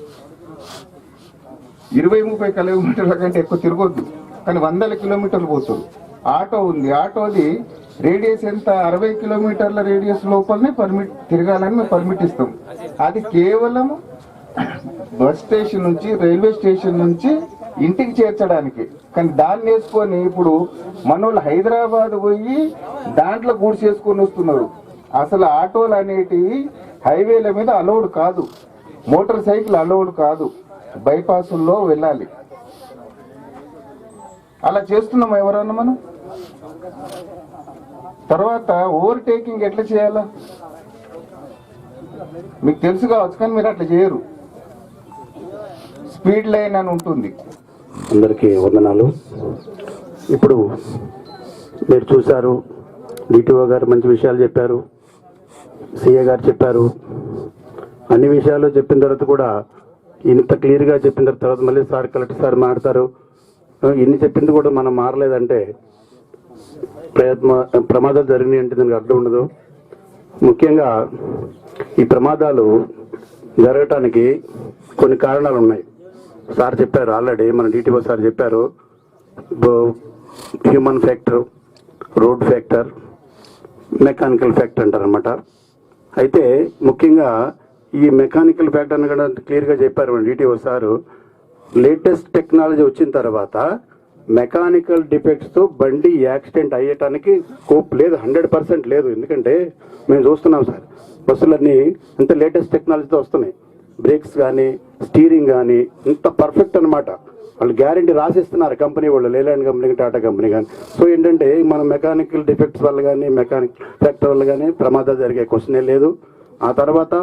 20-30 కిలోమీటర్ల కంటే ఎక్కువ తిరగొద్దు, కానీ 100 కిలోమీటర్లు పోతుంది. ఆటో ఉంది, ఆటోది రేడియస్ ఎంత? 60 కిలోమీటర్ల రేడియస్ లోపలనే తిరగాలని మేము పర్మిట్ ఇస్తాం. అది కేవలం బస్ స్టేషన్ నుంచి, రైల్వే స్టేషన్ నుంచి ఇంటికి చేర్చడానికి. కానీ దాన్ని వేసుకొని ఇప్పుడు మనోళ్ళు హైదరాబాద్ పోయి దాంట్లో గూడ్స్ చేసుకొని వస్తున్నారు. అసలు ఆటోలు అనేటివి హైవేల మీద అలౌడ్ కాదు, మోటార్ సైకిల్ అలౌడ్ కాదు, బైపాసుల్లో వెళ్ళాలి. అలా చేస్తున్నాం ఎవరన్నా మనం? తర్వాత ఓవర్టేకింగ్ ఎట్లా చేయాలా మీకు తెలుసు కావచ్చు, కానీ మీరు అట్లా చేయరు. స్పీడ్ లైన్ అని ఉంటుంది. అందరికీ వందనాలు. ఇప్పుడు మీరు చూశారు, డిటిఓ గారు మంచి విషయాలు చెప్పారు, సిఏ గారు చెప్పారు. అన్ని విషయాలు చెప్పిన తర్వాత కూడా ఇంత క్లియర్గా చెప్పిన తర్వాత మళ్ళీ సార్ కలెక్టర్ సార్ మాట్లాడతారు. ఇన్ని చెప్పింది కూడా మనం మారలేదంటే ప్రమాదాలు జరిగినాయి అంటే దానికి అర్థం ఉండదు. ముఖ్యంగా ఈ ప్రమాదాలు జరగటానికి కొన్ని కారణాలు ఉన్నాయి. సార్ చెప్పారు ఆల్రెడీ, మన డిటిఓ సార్ చెప్పారు. Human factor, road factor, mechanical factor అంటారు అనమాట. అయితే ముఖ్యంగా ఈ మెకానికల్ ఫ్యాక్టర్ అని కూడా క్లియర్గా చెప్పారు మన డిటిఓ సారు. లేటెస్ట్ టెక్నాలజీ వచ్చిన తర్వాత మెకానికల్ డిఫెక్ట్స్తో బండి యాక్సిడెంట్ అయ్యటానికి స్కోప్ లేదు, 100% లేదు. ఎందుకంటే మేము చూస్తున్నాం సార్, బస్సులన్నీ ఇంత లేటెస్ట్ టెక్నాలజీతో వస్తున్నాయి. బ్రేక్స్ కానీ, స్టీరింగ్ కానీ ఇంత పర్ఫెక్ట్ అనమాట. వాళ్ళు గ్యారంటీ రాసిస్తున్నారు కంపెనీ వాళ్ళు, లేలాండ్ కంపెనీ, టాటా కంపెనీ కానీ. సో ఏంటంటే మనం మెకానికల్ డిఫెక్ట్స్ వల్ల కానీ, మెకానిక్ ఫ్యాక్టర్ వల్ల కానీ ప్రమాదాలు జరిగే క్వశ్చనే లేదు. ఆ తర్వాత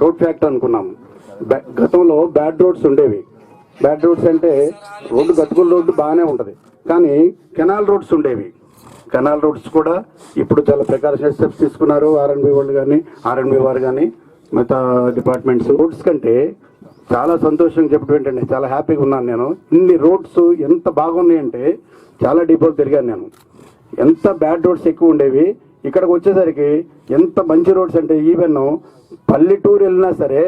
రోడ్ ఫ్యాక్టర్ అనుకున్నాము. గతంలో బ్యాడ్ రోడ్స్ ఉండేవి. బ్యాడ్ రోడ్స్ అంటే రోడ్డు, గతుకుల రోడ్డు బాగానే ఉంటుంది, కానీ కెనాల్ రోడ్స్ ఉండేవి. కెనాల్ రోడ్స్ కూడా ఇప్పుడు చాలా ప్రికాషనరీ స్టెప్స్ తీసుకున్నారు. ఆర్ఎన్బి వాళ్ళు కానీ, ఆర్ఎన్బి వారు కానీ, మిగతా డిపార్ట్మెంట్స్. రోడ్స్ కంటే చాలా సంతోషంగా చెప్పడం ఏంటంటే చాలా హ్యాపీగా ఉన్నాను నేను. ఇన్ని రోడ్స్ ఎంత బాగున్నాయంటే చాలా డిపోలు తిరిగాను నేను. ఎంత బ్యాడ్ రోడ్స్ ఎక్కువ ఉండేవి, ఇక్కడికి వచ్చేసరికి ఎంత మంచి రోడ్స్ అంటే ఈవెన్ పల్లెటూరు వెళ్ళినా సరే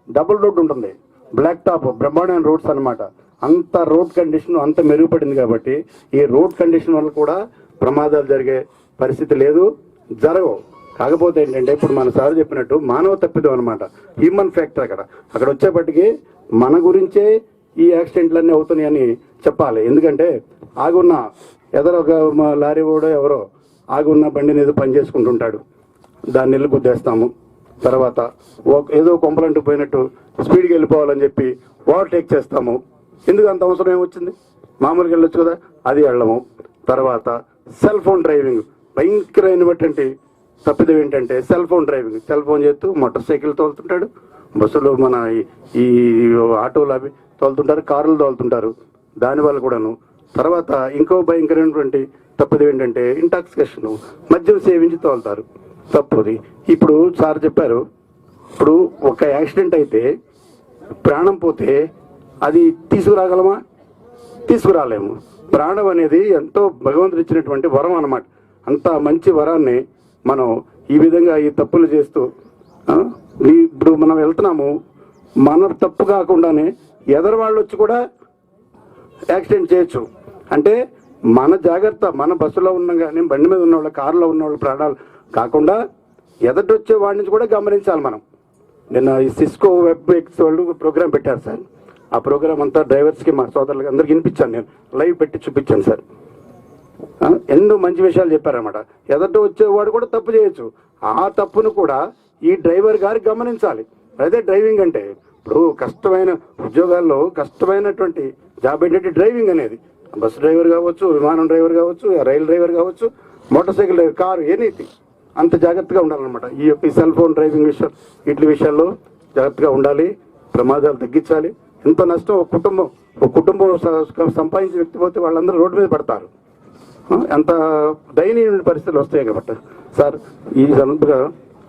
డబుల్ రోడ్ ఉంటుంది, బ్లాక్ టాప్, బ్రహ్మాండమైన రోడ్స్ అనమాట. అంత రోడ్ కండిషన్ అంత మెరుగుపడింది. కాబట్టి ఈ రోడ్ కండిషన్ వల్ల కూడా ప్రమాదాలు జరిగే పరిస్థితి లేదు, జరగవు. కాకపోతే ఏంటంటే ఇప్పుడు మన సార్ చెప్పినట్టు మానవ తప్పిదం అనమాట, హ్యూమన్ ఫ్యాక్టర్. అక్కడ వచ్చేప్పటికి మన గురించే ఈ యాక్సిడెంట్లన్నీ అవుతున్నాయని చెప్పాలి. ఎందుకంటే ఆగున్న ఒక లారీ కూడా ఎవరో ఆగున్న బండిని ఏదో పని చేసుకుంటుంటాడు, దాన్ని నిల్లు గుద్దేస్తాము. తర్వాత ఏదో కొంపలంటూ పోయినట్టు స్పీడ్కి వెళ్ళిపోవాలని చెప్పి ఓవర్టేక్ చేస్తాము. ఎందుకు అంత అవసరం ఏమొచ్చింది? మామూలుగా వెళ్ళొచ్చు కదా, అది వెళ్ళము. తర్వాత సెల్ ఫోన్ డ్రైవింగ్, భయంకరమైనటువంటి తప్పిదం ఏంటంటే cell phone driving. Cell phone చేస్తూ మోటార్ సైకిల్ తోలుతుంటాడు, బస్సులు మన ఈ ఆటోలు అవి తోలుతుంటారు, కార్లు తోలుతుంటారు, దానివల్ల కూడాను. తర్వాత ఇంకో భయంకరమైనటువంటి తప్పిదం ఏంటంటే ఇంటాక్సికేషన్, మద్యం సేవించి తోలుతారు, తప్పుది. ఇప్పుడు సార్ చెప్పారు, ఇప్పుడు ఒక యాక్సిడెంట్ అయితే ప్రాణం పోతే అది తీసుకురాగలమా? తీసుకురాలేము. ప్రాణం అనేది ఎంతో భగవంతుడు ఇచ్చినటువంటి వరం అన్నమాట. అంత మంచి వరాన్ని మనం ఈ విధంగా ఈ తప్పులు చేస్తూ ఇప్పుడు మనం వెళ్తున్నాము, మన తప్పు కాకుండానే ఎదరు వాళ్ళు వచ్చి కూడా యాక్సిడెంట్ చేయొచ్చు. అంటే మన జాగ్రత్త, మన బస్సులో ఉన్నాం కానీ బండి మీద ఉన్నవాళ్ళు, కారులో ఉన్నవాళ్ళు ప్రాణాలు కాకుండా ఎదటి వచ్చే వాడి నుంచి కూడా గమనించాలి మనం. నిన్న ఈ సిస్కో వెబ్ ఎక్స్ వాళ్ళు ప్రోగ్రామ్ పెట్టారు సార్. ఆ ప్రోగ్రామ్ అంతా డ్రైవర్స్కి, మా సోదరులకి అందరికి వినిపించాను, నేను లైవ్ పెట్టి చూపించాను సార్. ఎన్నో మంచి విషయాలు చెప్పారన్నమాట. ఎదట వచ్చేవాడు కూడా తప్పు చేయొచ్చు, ఆ తప్పును కూడా ఈ డ్రైవర్ గారు గమనించాలి. అదే డ్రైవింగ్ అంటే. ఇప్పుడు కష్టమైన ఉద్యోగాల్లో కష్టమైనటువంటి జాబ్ ఏంటంటే డ్రైవింగ్ అనేది. బస్సు డ్రైవర్ కావచ్చు, విమానం డ్రైవర్ కావచ్చు, రైలు డ్రైవర్ కావచ్చు, motor cycle driver, car, anything. అంత జాగ్రత్తగా ఉండాలన్నమాట. ఈ సెల్ ఫోన్ డ్రైవింగ్ విషయం, వీటి విషయాల్లో జాగ్రత్తగా ఉండాలి, ప్రమాదాలు తగ్గించాలి. ఎంత నష్టం ఒక కుటుంబం సంపాదించిన వ్యక్తి పోతే వాళ్ళందరూ రోడ్డు మీద పడతారు. ఎంత దయనీయమైన పరిస్థితులు వస్తాయి కాబట్టి సార్, ఈ సందర్భంగా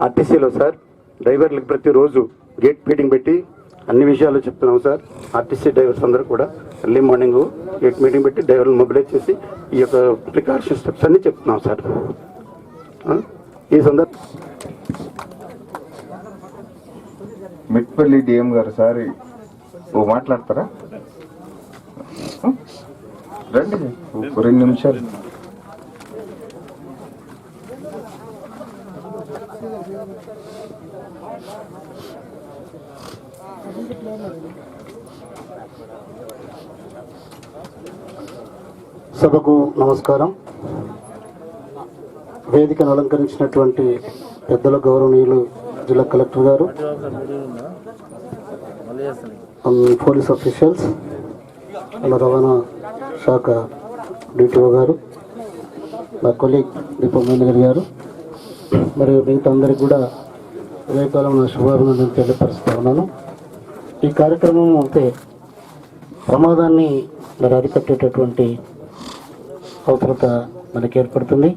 ఆర్టీసీలో సార్ డ్రైవర్లకు ప్రతిరోజు గేట్ మీటింగ్ పెట్టి అన్ని విషయాలు చెప్తున్నాం సార్. ఆర్టీసీ డ్రైవర్స్ అందరూ కూడా ఎర్లీ మార్నింగ్ గేట్ మీటింగ్ పెట్టి డ్రైవర్లు మొబిలైజ్ చేసి ఈ యొక్క ప్రికాషన్ స్టెప్స్ అన్ని చెప్తున్నాం సార్. ఈ సందర్భం మిట్పల్లి డిఎం గారు సార్ ఓ మాట్లాడతారా? రండి, 2 నిమిషాలు. సభకు నమస్కారం. వేదికను అలంకరించినటువంటి పెద్దల గౌరవనీయులు జిల్లా కలెక్టర్ గారు, పోలీస్ అఫీషియల్స్, రవాణా శాఖ డిటిఓ గారు, నా కొలీగ్ డిపో మేనేజర్ గారు, మరియు మిగతా అందరికీ కూడా ఉదయకాలం నా శుభాభినందనలు తెలియపరుస్తూ ఉన్నాను. ఈ కార్యక్రమం అయితే ప్రమాదాన్ని మరి అరికట్టేటటువంటి అవసరత మనకి ఏర్పడుతుంది.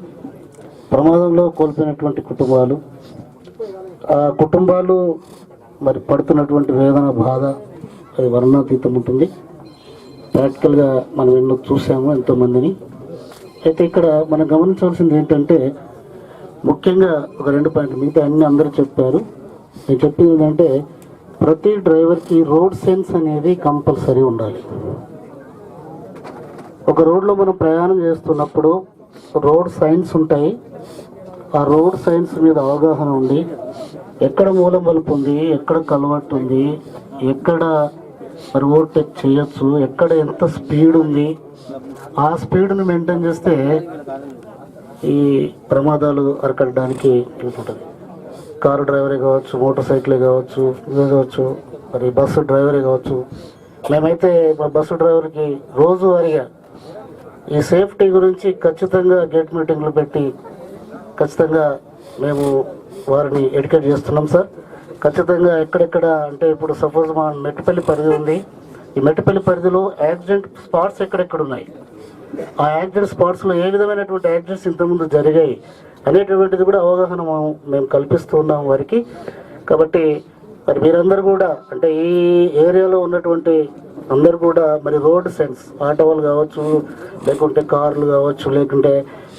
ప్రమాదంలో కోల్పోయినటువంటి కుటుంబాలు, ఆ కుటుంబాలు మరి పడుతున్నటువంటి వేదన, బాధ అది వర్ణాతీతం ఉంటుంది. ప్రాక్టికల్గా మనం ఎన్నో చూసాము, ఎంతోమందిని. అయితే ఇక్కడ మనం గమనించవలసింది ఏంటంటే ముఖ్యంగా ఒక 2 పాయింట్లు, మిగతా అన్నీ అందరూ చెప్పారు. నేను చెప్పింది ఏంటంటే ప్రతి డ్రైవర్కి రోడ్ సెన్స్ అనేది కంపల్సరీ ఉండాలి. ఒక రోడ్లో మనం ప్రయాణం చేస్తున్నప్పుడు రోడ్ సైన్స్ ఉంటాయి. ఆ రోడ్ సైన్స్ మీద అవగాహన ఉండి ఎక్కడ మూలం మలుపు ఉంది, ఎక్కడ కలవట్టు ఉంది, ఎక్కడ మరి ఓవర్టేక్ చేయొచ్చు, ఎక్కడ ఎంత స్పీడ్ ఉంది, ఆ స్పీడ్ని మెయింటైన్ చేస్తే ఈ ప్రమాదాలు అరికట్టడానికి ఉంటుంది. కారు డ్రైవరే కావచ్చు, మోటార్ సైకిలే కావచ్చు, ఇవే కావచ్చు, మరి బస్సు డ్రైవరే కావచ్చు. మేమైతే మా బస్సు డ్రైవర్కి రోజువారీగా ఈ సేఫ్టీ గురించి ఖచ్చితంగా గేట్ మీటింగ్లు పెట్టి ఖచ్చితంగా మేము వారిని ఎడ్యుకేట్ చేస్తున్నాం సార్. ఖచ్చితంగా ఎక్కడెక్కడ అంటే ఇప్పుడు సపోజ్ మా మెట్టుపల్లి పరిధి ఉంది. ఈ మెట్టుపల్లి పరిధిలో యాక్సిడెంట్ స్పాట్స్ ఎక్కడెక్కడ ఉన్నాయి, ఆ యాక్సిడెంట్ స్పాట్స్లో ఏ విధమైనటువంటి యాక్సిడెంట్స్ ఇంతకుముందు జరిగాయి అనేటువంటిది కూడా అవగాహన మేము కల్పిస్తూ ఉన్నాం వారికి. కాబట్టి మరి మీరందరూ కూడా అంటే ఈ ఏరియాలో ఉన్నటువంటి అందరూ కూడా మరి రోడ్ సెన్స్, ఆటో వాళ్ళు కావచ్చు, లేకుంటే కార్లు కావచ్చు, లేకుంటే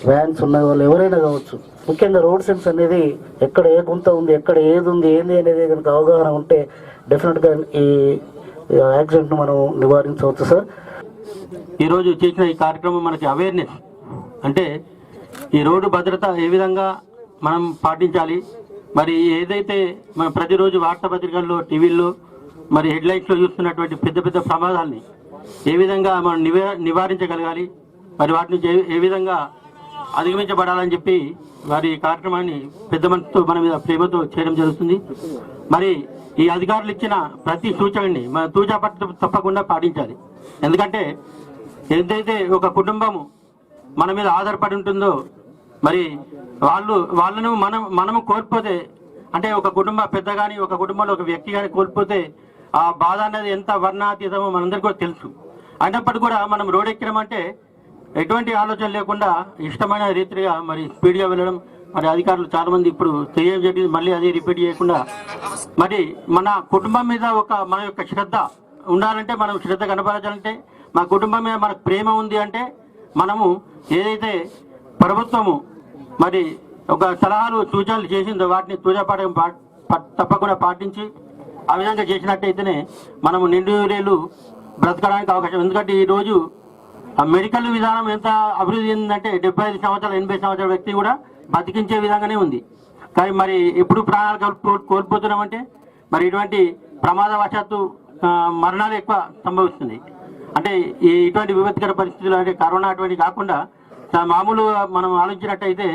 వ్యాన్స్ ఉన్న వాళ్ళు ఎవరైనా కావచ్చు, ముఖ్యంగా రోడ్ సెన్స్ అనేది ఎక్కడ ఏ గుంత ఉంది, ఎక్కడ ఏది ఉంది, ఏంది అనేది కనుక అవగాహన ఉంటే డెఫినెట్గా ఈ యాక్సిడెంట్ను మనం నివారించవచ్చు సార్. ఈరోజు చేసిన ఈ కార్యక్రమం మనకి అవేర్నెస్ అంటే ఈ రోడ్డు భద్రత ఏ విధంగా మనం పాటించాలి, మరి ఏదైతే మనం ప్రతిరోజు వార్తాపత్రికల్లో, టీవీల్లో, మరి హెడ్లైన్స్లో చూస్తున్నటువంటి పెద్ద పెద్ద ప్రమాదాలని ఏ విధంగా మనం నివారించగలగాలి, మరి వాటి నుంచి ఏ విధంగా అధిగమించబడాలని చెప్పి వారి కార్యక్రమాన్ని పెద్ద మనసుతో మన మీద ప్రేమతో చేయడం జరుగుతుంది. మరి ఈ అధికారులు ఇచ్చిన ప్రతి సూచనని మన తూచా తప్పకుండా పాటించాలి. ఎందుకంటే ఏదైతే ఒక కుటుంబము మన మీద ఆధారపడి ఉంటుందో మరి వాళ్ళను మనము కోల్పోతే, అంటే ఒక కుటుంబ పెద్ద కానీ ఒక కుటుంబంలో ఒక వ్యక్తి కానీ కోల్పోతే ఆ బాధ అనేది ఎంత వర్ణాతీతమో మనందరికీ కూడా తెలుసు. అయినప్పటికీ కూడా మనం రోడ్ ఎక్కినామంటే ఎటువంటి ఆలోచన లేకుండా ఇష్టమైన రీతిగా మరి స్పీడ్గా వెళ్ళడం, మరి అధికారులు చాలా మంది ఇప్పుడు తెలియజేసి మళ్ళీ అది రిపీట్ చేయకుండా మరి మన కుటుంబం మీద మన యొక్క శ్రద్ధ ఉండాలంటే, మనం శ్రద్ధ కనపరచాలంటే, మా కుటుంబం మీద మనకు ప్రేమ ఉంది అంటే మనము ఏదైతే ప్రభుత్వము మరి ఒక సలహాలు సూచనలు చేసిందో వాటిని తూజాపాఠం తప్పకుండా పాటించి ఆ విధంగా చేసినట్టయితేనే మనము నిండురేళ్ళు బ్రతకడానికి అవకాశం. ఎందుకంటే ఈరోజు ఆ మెడికల్ విధానం ఎంత అభివృద్ధి చెందిందంటే 75 సంవత్సరాలు 80 సంవత్సరాల వ్యక్తి కూడా బతికించే విధంగానే ఉంది. కానీ మరి ఎప్పుడు ప్రాణాలు కోల్పోతున్నామంటే మరి ఇటువంటి ప్రమాదవశాత్తు మరణాలు ఎక్కువ సంభవిస్తుంది. అంటే ఇటువంటి విపత్కర పరిస్థితులు, అంటే కరోనా అటువంటి కాకుండా మామూలుగా మనం ఆలోచించినట్టయితే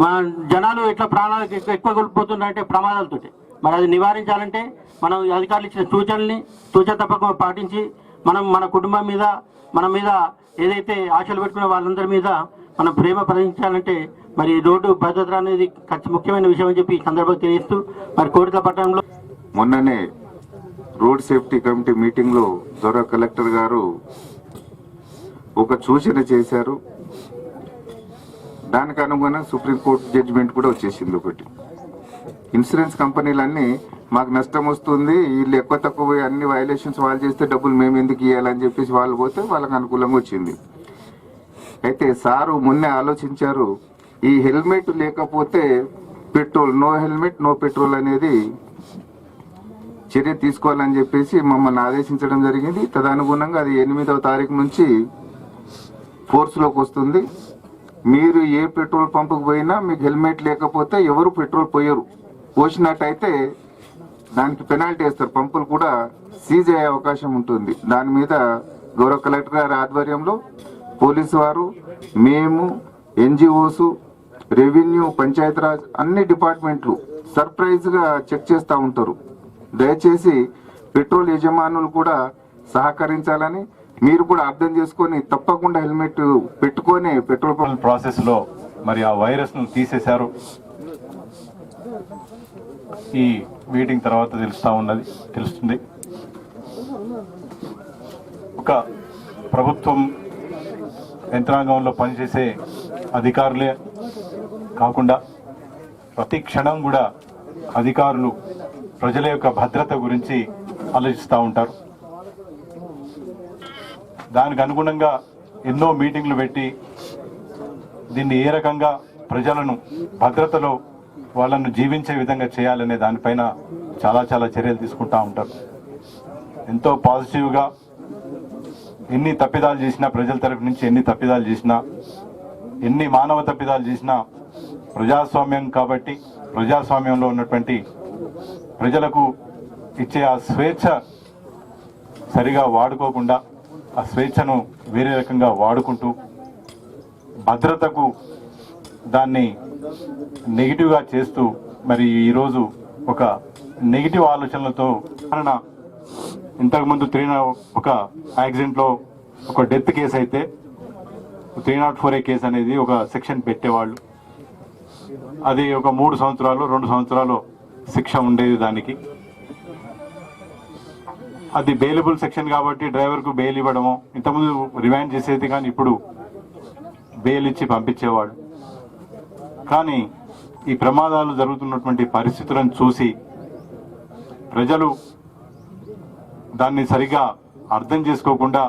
మన జనాలు ఎట్లా ప్రాణాలు ఎక్కువ కోల్పోతున్నారంటే ప్రమాదాలతో. మరి అది నివారించాలంటే మనం అధికారులు ఇచ్చిన సూచన తప్పకుండా పాటించి మన కుటుంబం మీద మన మీద ఏదైతే ఆశలు పెట్టుకున్న వాళ్ళందరి మీద మనం ప్రేమ ప్రదర్శించాలంటే మరి రోడ్డు భద్రత అనేది ముఖ్యమైన విషయం అని చెప్పి ఈ సందర్భంగా తెలియజేస్తూ మరి కోరిక పట్టణంలో మొన్ననే రోడ్ సేఫ్టీ కమిటీ మీటింగ్లో గౌరవ కలెక్టర్ గారు ఒక సూచన చేశారు. దానికి అనుగుణంగా సుప్రీంకోర్టు జడ్జిమెంట్ కూడా వచ్చేసింది. ఒకటి, ఇన్సూరెన్స్ కంపెనీలన్నీ మాకు నష్టం వస్తుంది, వీళ్ళు ఎక్కువ తక్కువ అన్ని వైలేషన్స్ వాళ్ళు చేస్తే డబ్బులు మేము ఎందుకు ఇవ్వాలని చెప్పేసి వాళ్ళు పోతే వాళ్ళకి అనుకూలంగా వచ్చింది. అయితే సారు మొన్నే ఆలోచించారు, ఈ హెల్మెట్ లేకపోతే petrol, no helmet no petrol అనేది చర్య తీసుకోవాలని చెప్పేసి మమ్మల్ని ఆదేశించడం జరిగింది. తదనుగుణంగా అది 8వ తారీఖు నుంచి ఫోర్స్లోకి వస్తుంది. మీరు ఏ పెట్రోల్ పంపుకు పోయినా మీకు హెల్మెట్ లేకపోతే ఎవరు పెట్రోల్ పోసినట్టయితే దానికి పెనాల్టీ వేస్తారు, పంపులు కూడా సీజ్ అయ్యే అవకాశం ఉంటుంది. దాని మీద గౌరవ కలెక్టర్ గారి ఆధ్వర్యంలో పోలీసు వారు, మేము, ఎన్జిఓస్, రెవెన్యూ, పంచాయతీరాజ్ అన్ని డిపార్ట్మెంట్లు సర్ప్రైజ్గా చెక్ చేస్తూ ఉంటారు. దయచేసి పెట్రోల్ యజమానులు కూడా సహకరించాలని మీరు కూడా అర్థం చేసుకొని తప్పకుండా హెల్మెట్ పెట్టుకొని పెట్రోల్ ప్రాసెస్లో మరి ఆ వైరస్ను తీసేశారు. ఈ మీటింగ్ తర్వాత తెలుస్తుంది. ఒక ప్రభుత్వం యంత్రాంగంలో పనిచేసే అధికారులే కాకుండా ప్రతి క్షణం కూడా అధికారులు ప్రజల యొక్క భద్రత గురించి ఆలోచిస్తూ ఉంటారు. దానికి అనుగుణంగా ఎన్నో మీటింగ్లు పెట్టి దీన్ని ఏ రకంగా ప్రజలను భద్రతలో వాళ్ళను జీవించే విధంగా చేయాలనే దానిపైన చాలా చర్యలు తీసుకుంటూ ఉంటారు. ఎంతో పాజిటివ్గా ఎన్ని తప్పిదాలు చేసినా, ప్రజల తరఫు నుంచి ఎన్ని తప్పిదాలు చేసినా, ఎన్ని మానవ తప్పిదాలు చేసినా, ప్రజాస్వామ్యం కాబట్టి ప్రజాస్వామ్యంలో ఉన్నటువంటి ప్రజలకు ఇచ్చే ఆ స్వేచ్ఛ సరిగా వాడుకోకుండా ఆ స్వేచ్ఛను వేరే రకంగా వాడుకుంటూ భద్రతకు దాన్ని నెగిటివ్గా చేస్తూ మరి ఈరోజు ఒక నెగిటివ్ ఆలోచనలతో ఇంతకుముందు ఒక యాక్సిడెంట్లో ఒక డెత్ కేసు అయితే 304A కేసు అనేది ఒక సెక్షన్ పెట్టేవాళ్ళు. అది ఒక 3 సంవత్సరాలు 2 సంవత్సరాలు శిక్ష ఉండేది. దానికి అది బెయిలబుల్ సెక్షన్ కాబట్టి డ్రైవర్కు బెయిల్ ఇవ్వడము, ఇంతకుముందు రిమాండ్ చేసేది కానీ ఇప్పుడు బెయిల్ ఇచ్చి పంపించేవాడు. కానీ ఈ ప్రమాదాలు జరుగుతున్నటువంటి పరిస్థితులను చూసి ప్రజలు దాన్ని సరిగా అర్థం చేసుకోకుండా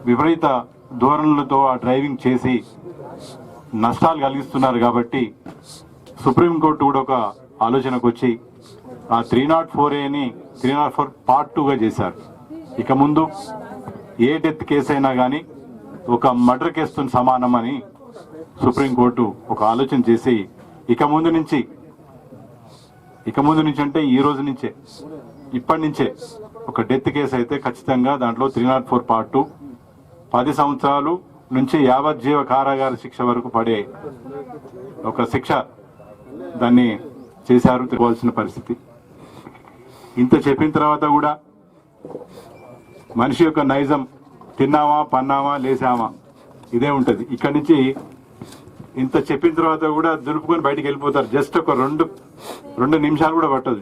విపరీత ధోరణులతో ఆ డ్రైవింగ్ చేసి నష్టాలు కలిగిస్తున్నారు. కాబట్టి సుప్రీంకోర్టు కూడా ఒక ఆలోచనకు వచ్చి ఆ 304Aని 304 Part 2గా చేశారు. ఇక ముందు ఏ డెత్ కేసు అయినా కానీ ఒక మర్డర్ కేసుతో సమానమని సుప్రీంకోర్టు ఒక ఆలోచన చేసి ఇక ముందు నుంచి అంటే ఈ రోజు నుంచే, ఇప్పటి నుంచే ఒక డెత్ కేసు అయితే ఖచ్చితంగా దాంట్లో 304 Part 2 10 సంవత్సరాలు నుంచి యావజ్జీవ కారాగార శిక్ష వరకు పడే ఒక శిక్ష దాన్ని చేశారు. తిరగవలసిన పరిస్థితి. ఇంత చెప్పిన తర్వాత కూడా మనిషి యొక్క నైజం తిన్నామా, పన్నామా, లేసామా, ఇదే ఉంటుంది. ఇక్కడి నుంచి ఇంత చెప్పిన తర్వాత కూడా దులుపుకొని బయటికి వెళ్ళిపోతారు. జస్ట్ ఒక రెండు నిమిషాలు కూడా పట్టదు,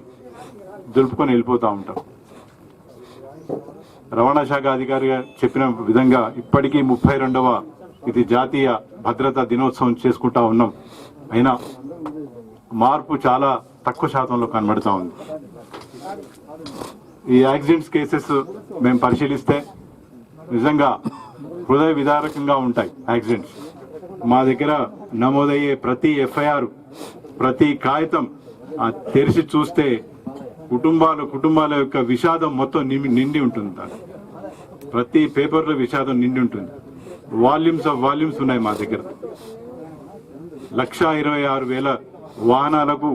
దులుపుకొని వెళ్ళిపోతూ ఉంటాం. రవాణా శాఖ అధికారిగా చెప్పిన విధంగా ఇప్పటికీ 32వ ఇది జాతీయ భద్రతా దినోత్సవం చేసుకుంటా ఉన్నాం. అయినా మార్పు చాలా తక్కువ శాతంలో కనబడతా ఉంది. ఈ యాక్సిడెంట్స్ కేసెస్ మేము పరిశీలిస్తే నిజంగా హృదయ విదారకంగా ఉంటాయి యాక్సిడెంట్స్. మా దగ్గర నమోదయ్యే ప్రతి ఎఫ్ఐఆర్, ప్రతి కాగితం తెరిచి చూస్తే కుటుంబాల యొక్క విషాదం మొత్తం నిండి ఉంటుంది. దాని ప్రతి పేపర్లో విషాదం నిండి ఉంటుంది. వాల్యూమ్స్ ఆఫ్ వాల్యూమ్స్ ఉన్నాయి మా దగ్గర. 1,26,000 వాహనాలకు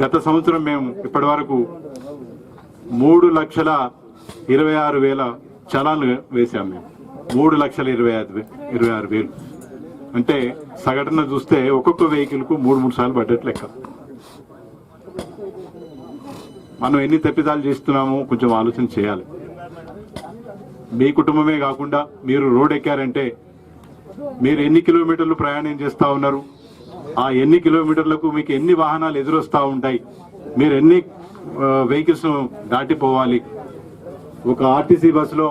గత సంవత్సరం మేము ఇప్పటి వరకు 3,26,000 చలాన్లు వేసాం. మేము 3,26,000 అంటే సగటున చూస్తే ఒక్కొక్క వెహికల్కు 3 సార్లు పడ్డట్లు లెక్క. మనం ఎన్ని తప్పిదాలు చేస్తున్నామో కొంచెం ఆలోచన చేయాలి. మీ కుటుంబమే కాకుండా మీరు రోడ్ ఎక్కారంటే మీరు ఎన్ని కిలోమీటర్లు ప్రయాణం చేస్తూ ఉన్నారు, ఆ ఎన్ని కిలోమీటర్లకు మీకు ఎన్ని వాహనాలు ఎదురొస్తూ ఉంటాయి, మీరు ఎన్ని వెహికల్స్ దాటిపోవాలి. ఒక ఆర్టీసీ బస్సులో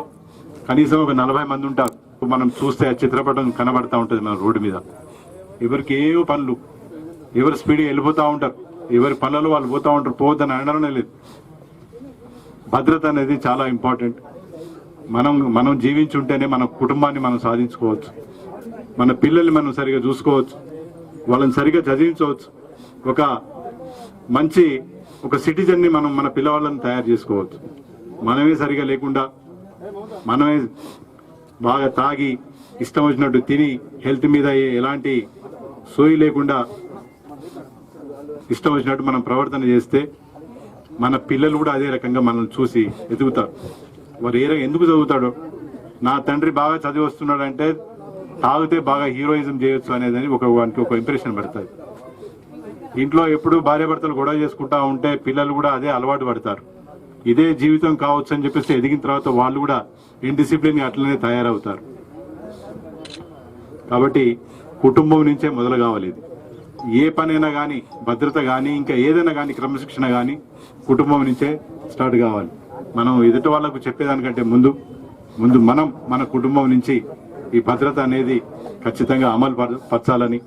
కనీసం ఒక 40 మంది ఉంటారు. మనం చూస్తే ఆ చిత్రపటం కనబడతా ఉంటుంది మన రోడ్డు మీద. ఎవరికి ఏవో పనులు, ఎవరు స్పీడ్గా వెళ్ళిపోతూ ఉంటారు, ఎవరి పనులలో వాళ్ళు పోతూ ఉంటారు. పోవద్దని అనడమే లేదు. భద్రత అనేది చాలా ఇంపార్టెంట్. మనం జీవించుంటేనే మన కుటుంబాన్ని మనం సాధించుకోవచ్చు, మన పిల్లల్ని మనం సరిగా చూసుకోవచ్చు, వాళ్ళని సరిగా చదివించవచ్చు, ఒక సిటిజన్ని మనం మన పిల్లవాళ్ళని తయారు చేసుకోవచ్చు. మనమే సరిగా లేకుండా మనమే బాగా తాగి ఇష్టం వచ్చినట్టు తిని హెల్త్ మీద ఎలాంటి సోయి లేకుండా ఇష్టం వచ్చినట్టు మనం ప్రవర్తన చేస్తే మన పిల్లలు కూడా అదే రకంగా మనల్ని చూసి ఎదుగుతారు. వారు ఎందుకు చదువుతాడో, నా తండ్రి బాగా చదివి వస్తున్నాడంటే తాగితే బాగా హీరోయిజం చేయొచ్చు అనేది వానికి ఒక ఇంప్రెషన్ పడుతుంది. ఇంట్లో ఎప్పుడు భార్యాభర్తలు గొడవ చేసుకుంటా ఉంటే పిల్లలు కూడా అదే అలవాటు పడతారు. ఇదే జీవితం కావచ్చు అని చెప్పేసి ఎదిగిన తర్వాత వాళ్ళు కూడా ఇండిసిప్లిన్ అట్లనే తయారవుతారు. కాబట్టి కుటుంబం నుంచే మొదలు కావాలి. ఇది ఏ పనైనా కానీ, భద్రత కానీ, ఇంకా ఏదైనా కానీ, క్రమశిక్షణ కానీ కుటుంబం నుంచే స్టార్ట్ కావాలి. మనం ఎదుటి వాళ్ళకు చెప్పేదానికంటే ముందు మనం మన కుటుంబం నుంచి ఈ భద్రత అనేది ఖచ్చితంగా అమలు పరచాలని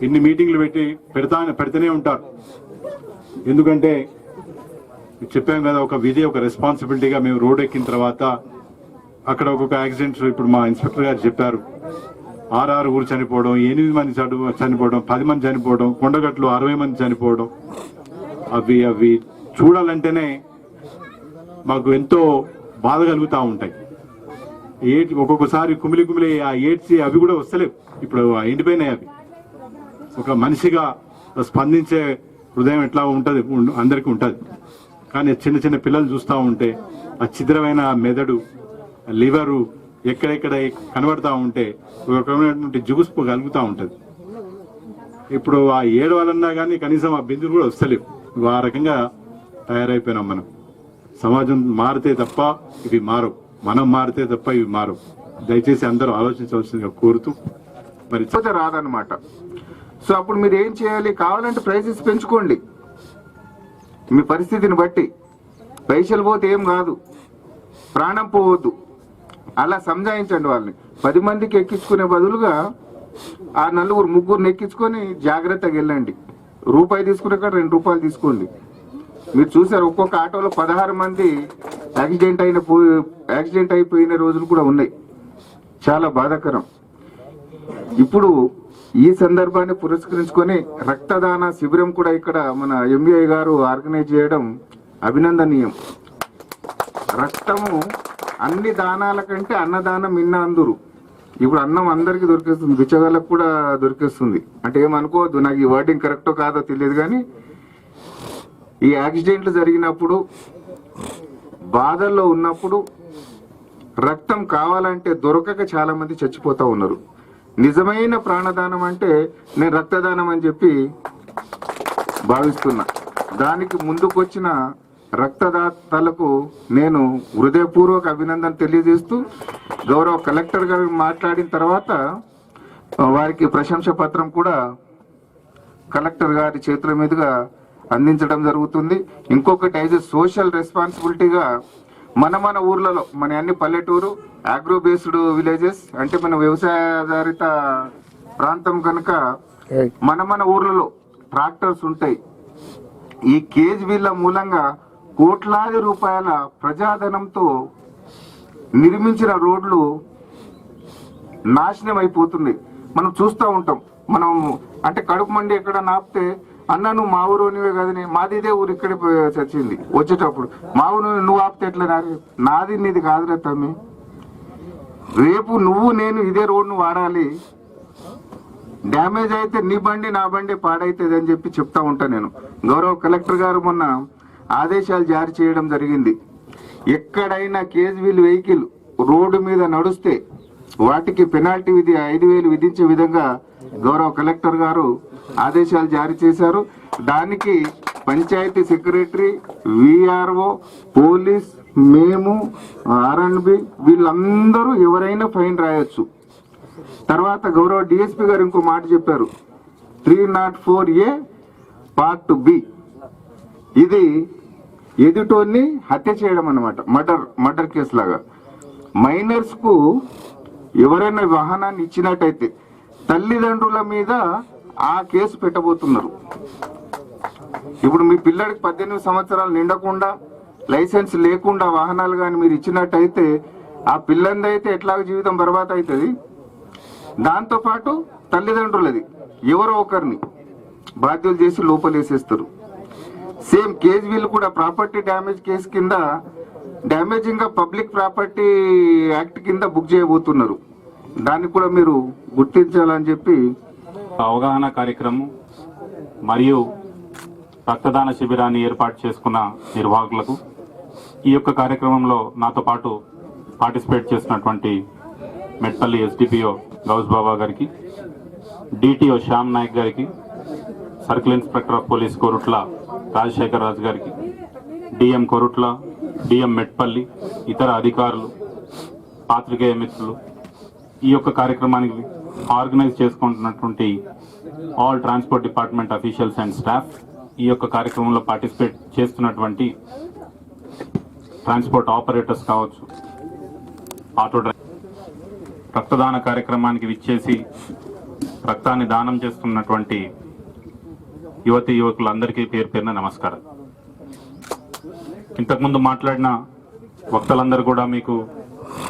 ఇన్ని మీటింగ్లు పెడుతూనే ఉంటారు. ఎందుకంటే చెప్పాం కదా, ఒక విధి, ఒక రెస్పాన్సిబిలిటీగా మేము రోడ్ ఎక్కిన తర్వాత అక్కడ ఒక్కొక్క యాక్సిడెంట్స్ ఇప్పుడు మా ఇన్స్పెక్టర్ గారు చెప్పారు. 6 చనిపోవడం, 8 మంది చనిపోవడం, 10 మంది చనిపోవడం, కొండగట్లు 60 మంది చనిపోవడం, అవి చూడాలంటేనే మాకు ఎంతో బాధ కలుగుతూ ఉంటాయి. ఒక్కొక్కసారి కుమిలి ఆ ఏడ్చి అవి కూడా వస్తలేవు. ఇప్పుడు ఎండిపోయినాయి. అవి ఒక మనిషిగా స్పందించే హృదయం ఎట్లా ఉంటుంది అందరికీ ఉంటుంది. కానీ చిన్న పిల్లలు చూస్తూ ఉంటే ఆ చిద్రమైన మెదడు, లివరు ఎక్కడెక్కడ కనబడతా ఉంటే ఒక రకమైనటువంటి జుగుస్పు కలుగుతూ ఉంటుంది. ఇప్పుడు ఆ ఏడవాలన్నా కానీ కనీసం ఆ బిందులు కూడా వస్తలేవు. ఆ రకంగా తయారైపోయినాం మనం. సమాజం మారితే తప్ప ఇవి మారవు, మనం మారితే తప్ప ఇవి మారవు. దయచేసి అందరూ ఆలోచించవలసిందిగా కోరుతూ మరి రాదనమాట. సో అప్పుడు మీరు ఏం చేయాలి, కావాలంటే ప్రైసెస్ పెంచుకోండి మీ పరిస్థితిని బట్టి. పైసలు పోతే ఏం కాదు, ప్రాణం పోవద్దు, అలా సంజాయించండి వాళ్ళని. 10 మందికి ఎక్కించుకునే బదులుగా ఆ 4-3 ఎక్కించుకొని జాగ్రత్తగా వెళ్ళండి. రూపాయి తీసుకునే కాడ 2 రూపాయలు తీసుకోండి. మీరు చూసారు, ఒక్కొక్క ఆటోలో 16 మంది యాక్సిడెంట్ అయిపోయిన రోజులు కూడా ఉన్నాయి. చాలా బాధాకరం. ఇప్పుడు ఈ సందర్భాన్ని పురస్కరించుకొని రక్తదాన శిబిరం కూడా ఇక్కడ మన ఎంబీఐ గారు ఆర్గనైజ్ చేయడం అభినందనీయం. రక్తము అన్ని దానాల కంటే అన్నదానం మిన్న అందరు. ఇప్పుడు అన్నం అందరికీ దొరికేస్తుంది, బిచ్చగాళ్ళకు కూడా దొరికేస్తుంది. అంటే ఏమనుకోవద్దు, నాకు ఈ వర్డింగ్ కరెక్టో కాదో తెలియదు, కానీ ఈ యాక్సిడెంట్లు జరిగినప్పుడు, బాధల్లో ఉన్నప్పుడు రక్తం కావాలంటే దొరకక చాలా మంది చచ్చిపోతూ ఉన్నారు. నిజమైన ప్రాణదానం అంటే నేను రక్తదానం అని చెప్పి భావిస్తున్నా. దానికి ముందుకొచ్చిన రక్తదాతలకు నేను హృదయపూర్వక అభినందన తెలియజేస్తూ గౌరవ కలెక్టర్ గారు మాట్లాడిన తర్వాత వారికి ప్రశంస పత్రం కూడా కలెక్టర్ గారి చేతుల మీదుగా అందించడం జరుగుతుంది. ఇంకొకటి యాజ్ ఎ సోషల్ రెస్పాన్సిబిలిటీగా మన ఊర్లలో మన అన్ని పల్లెటూరు అగ్రో బేస్డ్ విలేజెస్ అంటే మన వ్యవసాయ ఆధారిత ప్రాంతం కనుక మన ఊర్లలో ట్రాక్టర్స్ ఉంటాయి. ఈ కేజ్ వీళ్ళ మూలంగా కోట్లాది రూపాయల ప్రజాధనంతో నిర్మించిన రోడ్లు నాశనం అయిపోతుంది. మనం చూస్తూ ఉంటాం. మనం అంటే కడుపు మండి ఎక్కడ నాపితే అన్న నువ్వు మా ఊరునివే కదని మాది ఇదే ఊరు ఇక్కడే చచ్చింది వచ్చేటప్పుడు మా ఊరు నువ్వు ఆపితే ఎట్లా నాది నీది కాదురా తమ్మి, రేపు నువ్వు నేను ఇదే రోడ్ను వాడాలి, డ్యామేజ్ అయితే నీ బండి నా బండి పాడైతుంది అని చెప్పి చెప్తా ఉంటాను నేను. గౌరవ కలెక్టర్ గారు మొన్న ఆదేశాలు జారీ చేయడం జరిగింది. ఎక్కడైనా కేజ్వీల్ వెహికల్ రోడ్డు మీద నడుస్తే వాటికి పెనాల్టీ 5,000 విధించే విధంగా గౌరవ కలెక్టర్ గారు ఆదేశాలు జారీ చేశారు. దానికి పంచాయతీ సెక్రటరీ, విఆర్ఓ, పోలీస్, మేము, ఆర్ఎండ్బి వీళ్ళందరూ ఎవరైనా ఫైన్ రాయొచ్చు. తర్వాత గౌరవ డిఎస్పీ గారు ఇంకో మాట చెప్పారు, 304A పార్ట్ బి, ఇది ఎదుటోన్ని హత్య చేయడం అన్నమాట, మర్డర్ కేసు లాగా. మైనర్స్ కు ఎవరైనా వాహనాన్ని ఇచ్చినట్టయితే తల్లిదండ్రుల మీద ఆ కేసు పెట్టబోతున్నారు. ఇప్పుడు మీ పిల్లడికి 18 సంవత్సరాలు నిండకుండా లైసెన్స్ లేకుండా వాహనాలు కానీ మీరు ఇచ్చినట్టయితే ఆ పిల్లందైతే ఎట్లాగ జీవితం బర్బాద్ అవుతుంది, దాంతోపాటు తల్లిదండ్రులది ఎవరో ఒకరిని బాధ్యులు చేసి లోపలేసేస్తారు. సేమ్ కేజ్వీల్ కూడా ప్రాపర్టీ డ్యామేజ్ కేసు కింద డ్యామేజింగ్ పబ్లిక్ ప్రాపర్టీ యాక్ట్ కింద బుక్ చేయబోతున్నారు. దాన్ని కూడా మీరు గుర్తించాలని చెప్పి అవగాహన కార్యక్రమం మరియు రక్తదాన శిబిరాన్ని ఏర్పాటు చేసుకున్న నిర్వాహకులకు, ఈ యొక్క కార్యక్రమంలో నాతో పాటు పార్టిసిపేట్ చేసినటువంటి మెట్పల్లి ఎస్డిపిఓ గౌస్ బాబా గారికి, డిటిఓ శ్యామ్ నాయక్ గారికి, circle inspector of police Koratla Rajasekhar Raju గారికి, డిఎం కోరుట్ల, డిఎం మెట్పల్లి, ఇతర అధికారులు, పాత్రికేయ మిత్రులు, ఈ యొక్క కార్యక్రమానికి ఆర్గనైజ్ చేసుకుంటున్నటువంటి all transport department officials and staff, ఈ యొక్క కార్యక్రమంలో పార్టిసిపేట్ చేస్తున్నటువంటి ట్రాన్స్పోర్ట్ ఆపరేటర్స్ కావచ్చు, ఆటో డ్రైవర్, రక్తదాన కార్యక్రమానికి విచ్చేసి రక్తాన్ని దానం చేస్తున్నటువంటి యువతి యువకులందరికీ పేరు పేరున నమస్కారం. ఇంతకుముందు మాట్లాడిన వక్తలందరూ కూడా మీకు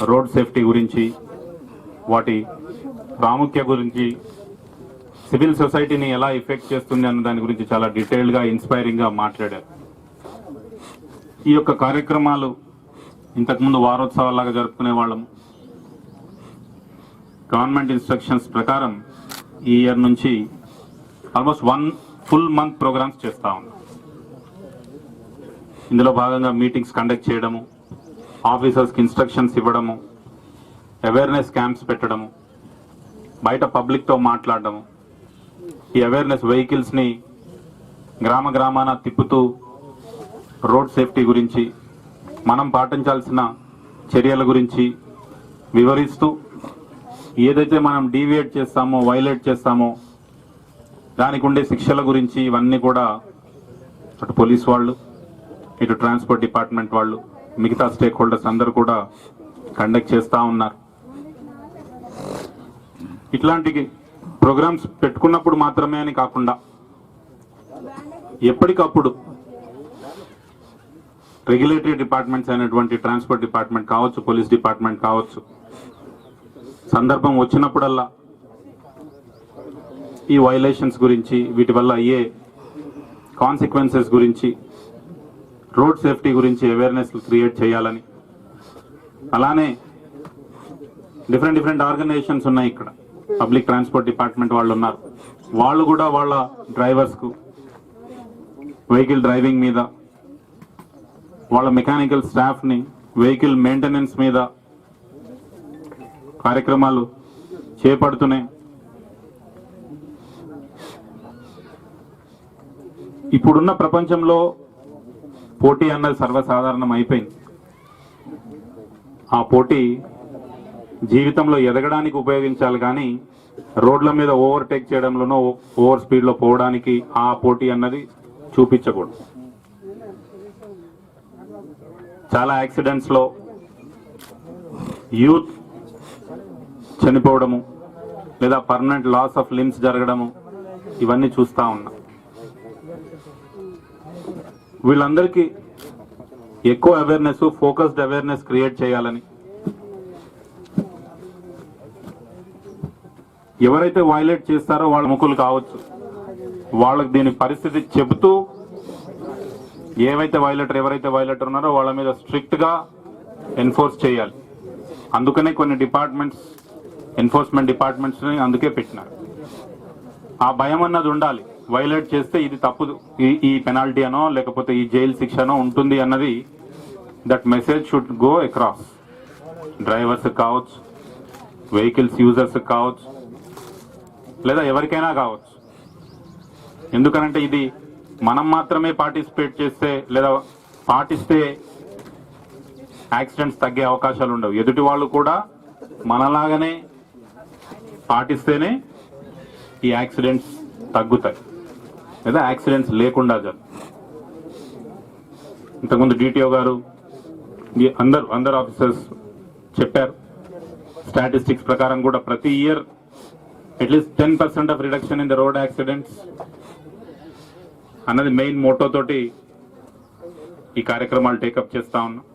రోడ్ సేఫ్టీ గురించి, వాటి ప్రాముఖ్యత గురించి, సివిల్ సొసైటీని ఎలా ఎఫెక్ట్ చేస్తుంది అన్న దాని గురించి చాలా డీటెయిల్డ్గా, ఇన్స్పైరింగ్గా మాట్లాడారు. ఈ యొక్క కార్యక్రమాలు ఇంతకుముందు వారోత్సవాలాగా జరుపుకునే వాళ్ళం. గవర్నమెంట్ ఇన్స్ట్రక్షన్స్ ప్రకారం ఈ ఇయర్ నుంచి ఆల్మోస్ట్ 1 full month ప్రోగ్రామ్స్ చేస్తూ ఉన్నాం. ఇందులో భాగంగా మీటింగ్స్ కండక్ట్ చేయడము, ఆఫీసర్స్కి ఇన్స్ట్రక్షన్స్ ఇవ్వడము, అవేర్నెస్ క్యాంప్స్ పెట్టడము, బయట పబ్లిక్తో మాట్లాడడము, ఈ అవేర్నెస్ వెహికల్స్ని గ్రామాన తిప్పుతూ రోడ్ సేఫ్టీ గురించి, మనం పాటించాల్సిన చర్యల గురించి వివరిస్తూ, ఏదైతే మనం డీవియేట్ చేస్తామో, వైలేట్ చేస్తామో దానికి ఉండే శిక్షల గురించి ఇవన్నీ కూడా అటు పోలీస్ వాళ్ళు, ఇటు ట్రాన్స్పోర్ట్ డిపార్ట్మెంట్ వాళ్ళు, మిగతా స్టేక్ హోల్డర్స్ అందరూ కూడా కండక్ట్ చేస్తూ ఉన్నారు. ఇట్లాంటి ప్రోగ్రామ్స్ పెట్టుకున్నప్పుడు మాత్రమే అని కాకుండా ఎప్పటికప్పుడు రెగ్యులేటరీ డిపార్ట్మెంట్స్ అయినటువంటి ట్రాన్స్పోర్ట్ డిపార్ట్మెంట్ కావచ్చు, పోలీస్ డిపార్ట్మెంట్ కావచ్చు, సందర్భం వచ్చినప్పుడల్లా ఈ వైలేషన్స్ గురించి, వీటి వల్ల అయ్యే కాన్సిక్వెన్సెస్ గురించి, రోడ్ సేఫ్టీ గురించి అవేర్నెస్ క్రియేట్ చేయాలని, అలానే డిఫరెంట్ ఆర్గనైజేషన్స్ ఉన్నాయి ఇక్కడ, పబ్లిక్ ట్రాన్స్పోర్ట్ డిపార్ట్మెంట్ వాళ్ళు ఉన్నారు, వాళ్ళు కూడా వాళ్ళ డ్రైవర్స్కు వెహికల్ డ్రైవింగ్ మీద, వాళ్ళ మెకానికల్ స్టాఫ్ని వెహికల్ మెయింటెనెన్స్ మీద కార్యక్రమాలు చేపడుతున్నాయి. ఇప్పుడున్న ప్రపంచంలో పోటీ అన్నది సర్వసాధారణం అయిపోయింది. ఆ పోటీ జీవితంలో ఎదగడానికి ఉపయోగించాలి కానీ రోడ్ల మీద ఓవర్టేక్ చేయడంలోనో ఓవర్ స్పీడ్లో పోవడానికి ఆ పోటీ అన్నది చూపించకూడదు. చాలా యాక్సిడెంట్స్లో యూత్ చనిపోవడము లేదా పర్మనెంట్ లాస్ ఆఫ్ లిమ్స్ జరగడము ఇవన్నీ చూస్తూ ఉన్నాం. వీళ్ళందరికీ ఎక్కువ అవేర్నెస్, ఫోకస్డ్ అవేర్నెస్ క్రియేట్ చేయాలని, ఎవరైతే వైలేట్ చేస్తారో వాళ్ళ ముక్కులు కావచ్చు, వాళ్ళకి దీని పరిస్థితి చెబుతూ ఎవరైతే వైలేటర్ ఉన్నారో వాళ్ళ మీద స్ట్రిక్ట్గా ఎన్ఫోర్స్ చేయాలి. అందుకనే కొన్ని డిపార్ట్మెంట్స్, ఎన్ఫోర్స్మెంట్ డిపార్ట్మెంట్స్ని అందుకే పెట్టినారు. ఆ భయం అన్నది ఉండాలి. వైలేట్ చేస్తే ఇది తప్పు, ఈ పెనాల్టీ అనో లేకపోతే ఈ జైలు శిక్షనో ఉంటుంది అన్నది, that message should go across. Drivers కావచ్చు, వెహికల్స్ యూజర్స్ కావచ్చు, లేదా ఎవరికైనా కావచ్చు. ఎందుకనంటే ఇది మనం మాత్రమే పార్టిసిపేట్ చేస్తే లేదా పాటిస్తే యాక్సిడెంట్స్ తగ్గే అవకాశాలు ఉండవు. ఎదుటి వాళ్ళు కూడా మనలాగానే పాటిస్తేనే ఈ యాక్సిడెంట్స్ తగ్గుతాయి లేదా యాక్సిడెంట్స్ లేకుండా జరుగుతాయి. ఇంతకుముందు డిటిఓ గారు అందరు ఆఫీసర్స్ చెప్పారు. స్టాటిస్టిక్స్ ప్రకారం కూడా ప్రతి year at least 10% of reduction in the road accidents అన్నది మెయిన్ మోటో తోటి ఈ కార్యక్రమాలు టేకప్ చేస్తా ఉన్నాం.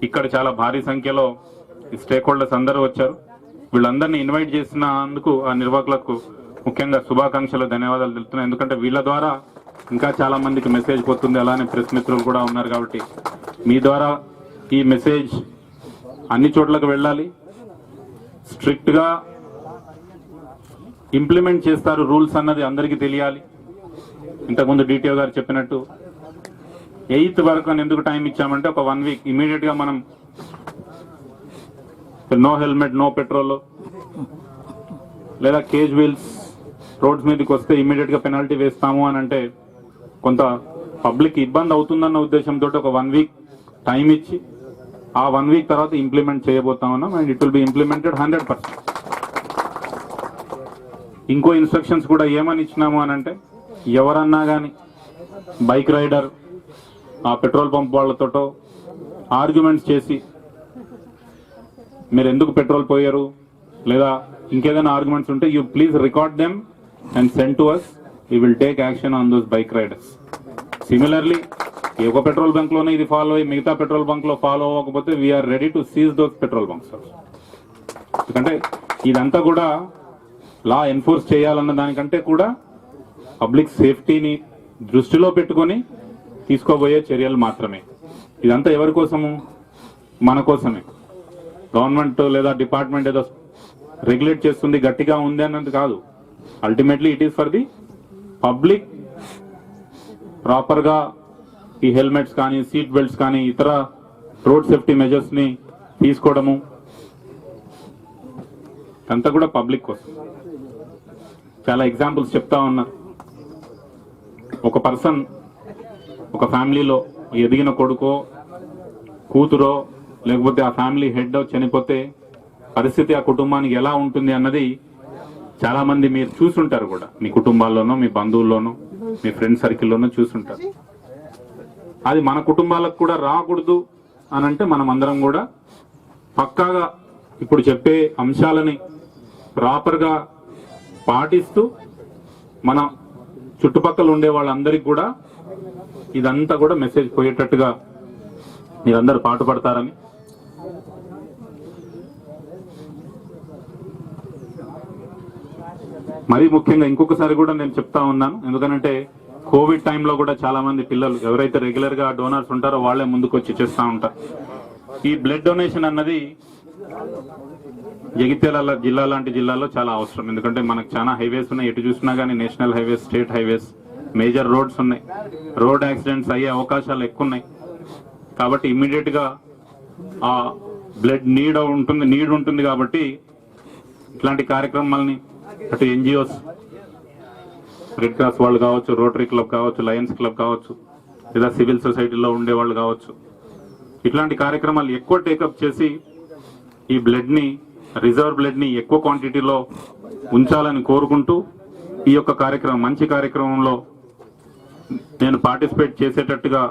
ఇక్కడ చాలా భారీ సంఖ్యలో ఈ స్టేక్ హోల్డర్స్ అందరూ వచ్చారు. వీళ్ళందరినీ ఇన్వైట్ చేసినందుకు ఆ నిర్వాహకులకు ముఖ్యంగా శుభాకాంక్షలు, ధన్యవాదాలు తెలుపుతున్నాను. ఎందుకంటే వీళ్ళ ద్వారా ఇంకా చాలా మందికి మెసేజ్ పోతుంది. అలానే ప్రెస్ మిత్రులు కూడా ఉన్నారు కాబట్టి మీ ద్వారా ఈ మెసేజ్ అన్ని చోట్లకు వెళ్ళాలి. స్ట్రిక్ట్గా ఇంప్లిమెంట్ చేస్తారు రూల్స్ అన్నది అందరికీ తెలియాలి. ఇంతకుముందు డిటిఓ గారు చెప్పినట్టు 8th వరకు అని ఎందుకు టైం ఇచ్చామంటే ఒక 1 వీక్ ఇమీడియట్గా మనం నో హెల్మెట్, నో పెట్రోల్ లేదా కేజ్ వీల్స్ రోడ్స్ మీదకి వస్తే ఇమీడియట్గా పెనాల్టీ వేస్తాము అని అంటే కొంత పబ్లిక్ ఇబ్బంది అవుతుందన్న ఉద్దేశంతో ఒక 1 వీక్ టైం ఇచ్చి ఆ 1 వీక్ తర్వాత ఇంప్లిమెంట్ చేయబోతామన్నాం. And it will be implemented 100%. ఇంకో ఇన్స్ట్రక్షన్స్ కూడా ఏమని ఇచ్చినాము అని అంటే, ఎవరన్నా కానీ బైక్ రైడర్ ఆ పెట్రోల్ పంప్ వాళ్ళతోటో ఆర్గ్యుమెంట్స్ చేసి మీరు ఎందుకు పెట్రోల్ పోయారు లేదా ఇంకేదైనా ఆర్గ్యుమెంట్స్ ఉంటే you please record them and send to us. You will take action on those bike riders. Similarly ఒక పెట్రోల్ బంక్ లోనే ఇది ఫాలో అయ్యి మిగతా పెట్రోల్ బంక్ లో ఫాలో అవ్వకపోతే we're ready to seize those petrol bunks. ఎందుకంటే ఇదంతా కూడా లా ఎన్ఫోర్స్ చేయాలన్న దానికంటే కూడా పబ్లిక్ సేఫ్టీని దృష్టిలో పెట్టుకొని తీసుకోబోయే చర్యలు మాత్రమే. ఇదంతా ఎవరి కోసము? మన కోసమే. గవర్నమెంట్ లేదా డిపార్ట్మెంట్ ఏదో రెగ్యులేట్ చేస్తుంది, గట్టిగా ఉంది అన్నది కాదు. Ultimately it is for the public. ప్రాపర్గా ఈ హెల్మెట్స్ కానీ, సీట్ బెల్ట్స్ కానీ, ఇతర రోడ్ సేఫ్టీ మెజర్స్ ని తీసుకోవడము అంతా కూడా పబ్లిక్ కోసం. చాలా ఎగ్జాంపుల్స్ చెప్తా ఉన్నారు. ఒక పర్సన్ ఒక ఫ్యామిలీలో ఎదిగిన కొడుకో కూతురో లేకపోతే ఆ ఫ్యామిలీ హెడ్ చనిపోతే పరిస్థితి ఆ కుటుంబానికి ఎలా ఉంటుంది అన్నది చాలా మంది మీరు చూసుంటారు కూడా. మీ కుటుంబాల్లోనో, మీ బంధువుల్లోనో, మీ ఫ్రెండ్ సర్కిల్లోనో చూసుంటారు. అది మన కుటుంబాలకు కూడా రాకూడదు అని అంటే మనం అందరం కూడా పక్కాగా ఇప్పుడు చెప్పే అంశాలని ప్రాపర్గా పాటిస్తూ మన చుట్టుపక్కల ఉండే వాళ్ళందరికీ కూడా ఇదంతా కూడా మెసేజ్ పోయేటట్టుగా మీరందరూ పాటుపడతారని, మరీ ముఖ్యంగా ఇంకొకసారి కూడా నేను చెప్తా ఉన్నాను. ఎందుకంటే కోవిడ్ టైంలో కూడా చాలా మంది పిల్లలు ఎవరైతే రెగ్యులర్ గా డోనర్స్ ఉంటారో వాళ్ళే ముందుకు వచ్చి చేస్తూ ఉంటారు. ఈ బ్లడ్ డొనేషన్ అన్నది జగిత్యాల జిల్లా లాంటి జిల్లాలో చాలా అవసరం. ఎందుకంటే మనకు చాలా హైవేస్ ఉన్నాయి, ఎటు చూసినా కానీ national highways, state highways, major roads ఉన్నాయి. రోడ్ యాక్సిడెంట్స్ అయ్యే అవకాశాలు ఎక్కువ ఉన్నాయి. కాబట్టి ఇమ్మీడియట్ గా ఆ బ్లడ్ నీడ్ ఉంటుంది కాబట్టి ఇట్లాంటి కార్యక్రమాలని అటు ఎన్జిఓస్, రెడ్ క్రాస్ వాళ్ళు కావచ్చు, రోటరీ క్లబ్ కావచ్చు, లయన్స్ క్లబ్ కావచ్చు, లేదా సివిల్ సొసైటీలో ఉండేవాళ్ళు కావచ్చు. ఇట్లాంటి కార్యక్రమాలు ఎక్కువ టేకప్ చేసి ఈ బ్లడ్ని, రిజర్వ్ బ్లడ్ని ఎక్కువ క్వాంటిటీలో ఉంచాలని కోరుకుంటూ ఈ యొక్క కార్యక్రమం, మంచి కార్యక్రమంలో నేను పార్టిసిపేట్ చేసేటట్టుగా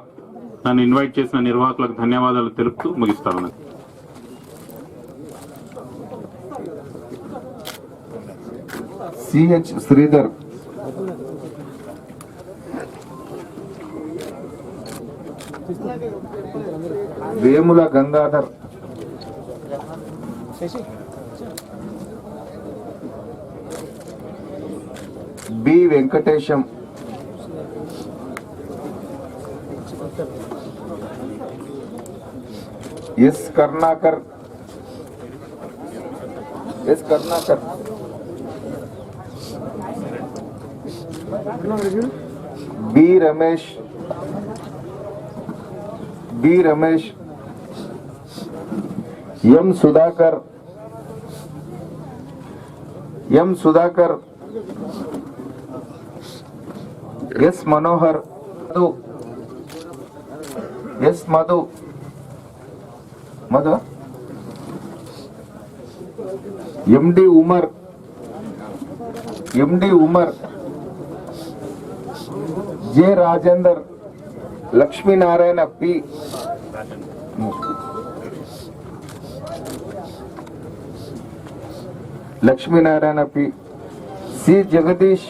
నన్ను ఇన్వైట్ చేసిన నిర్వాహకులకు ధన్యవాదాలు తెలుపుతూ ముగిస్తాను. CH Sridhar, Vemula Gangadhar, B Venkatesham, S Karnakar, B Ramesh, M Sudhakar, S Manohar, Madhu, MD Umar, J Rajender, Lakshminarayana P, C Jagadish,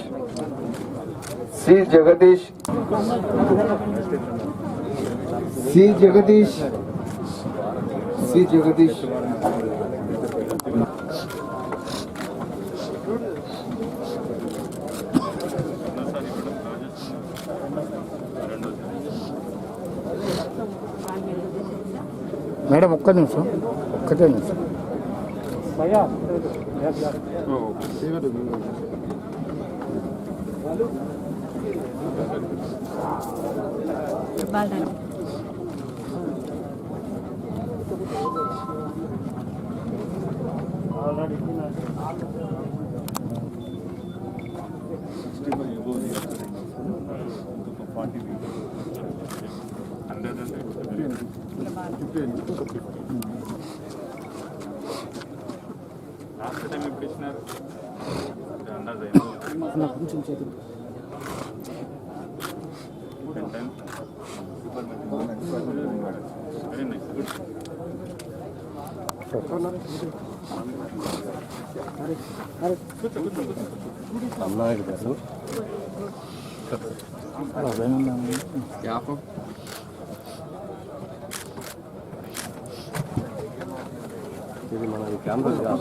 madam ఒక్కటే నిమిషం. లాస్ట్ టైం ఎప్పుడు ఇచ్చినారు అందాజ కొంచెం చేతులు వెరీ నైస్, గుడ్. ఇది మన కెమెరా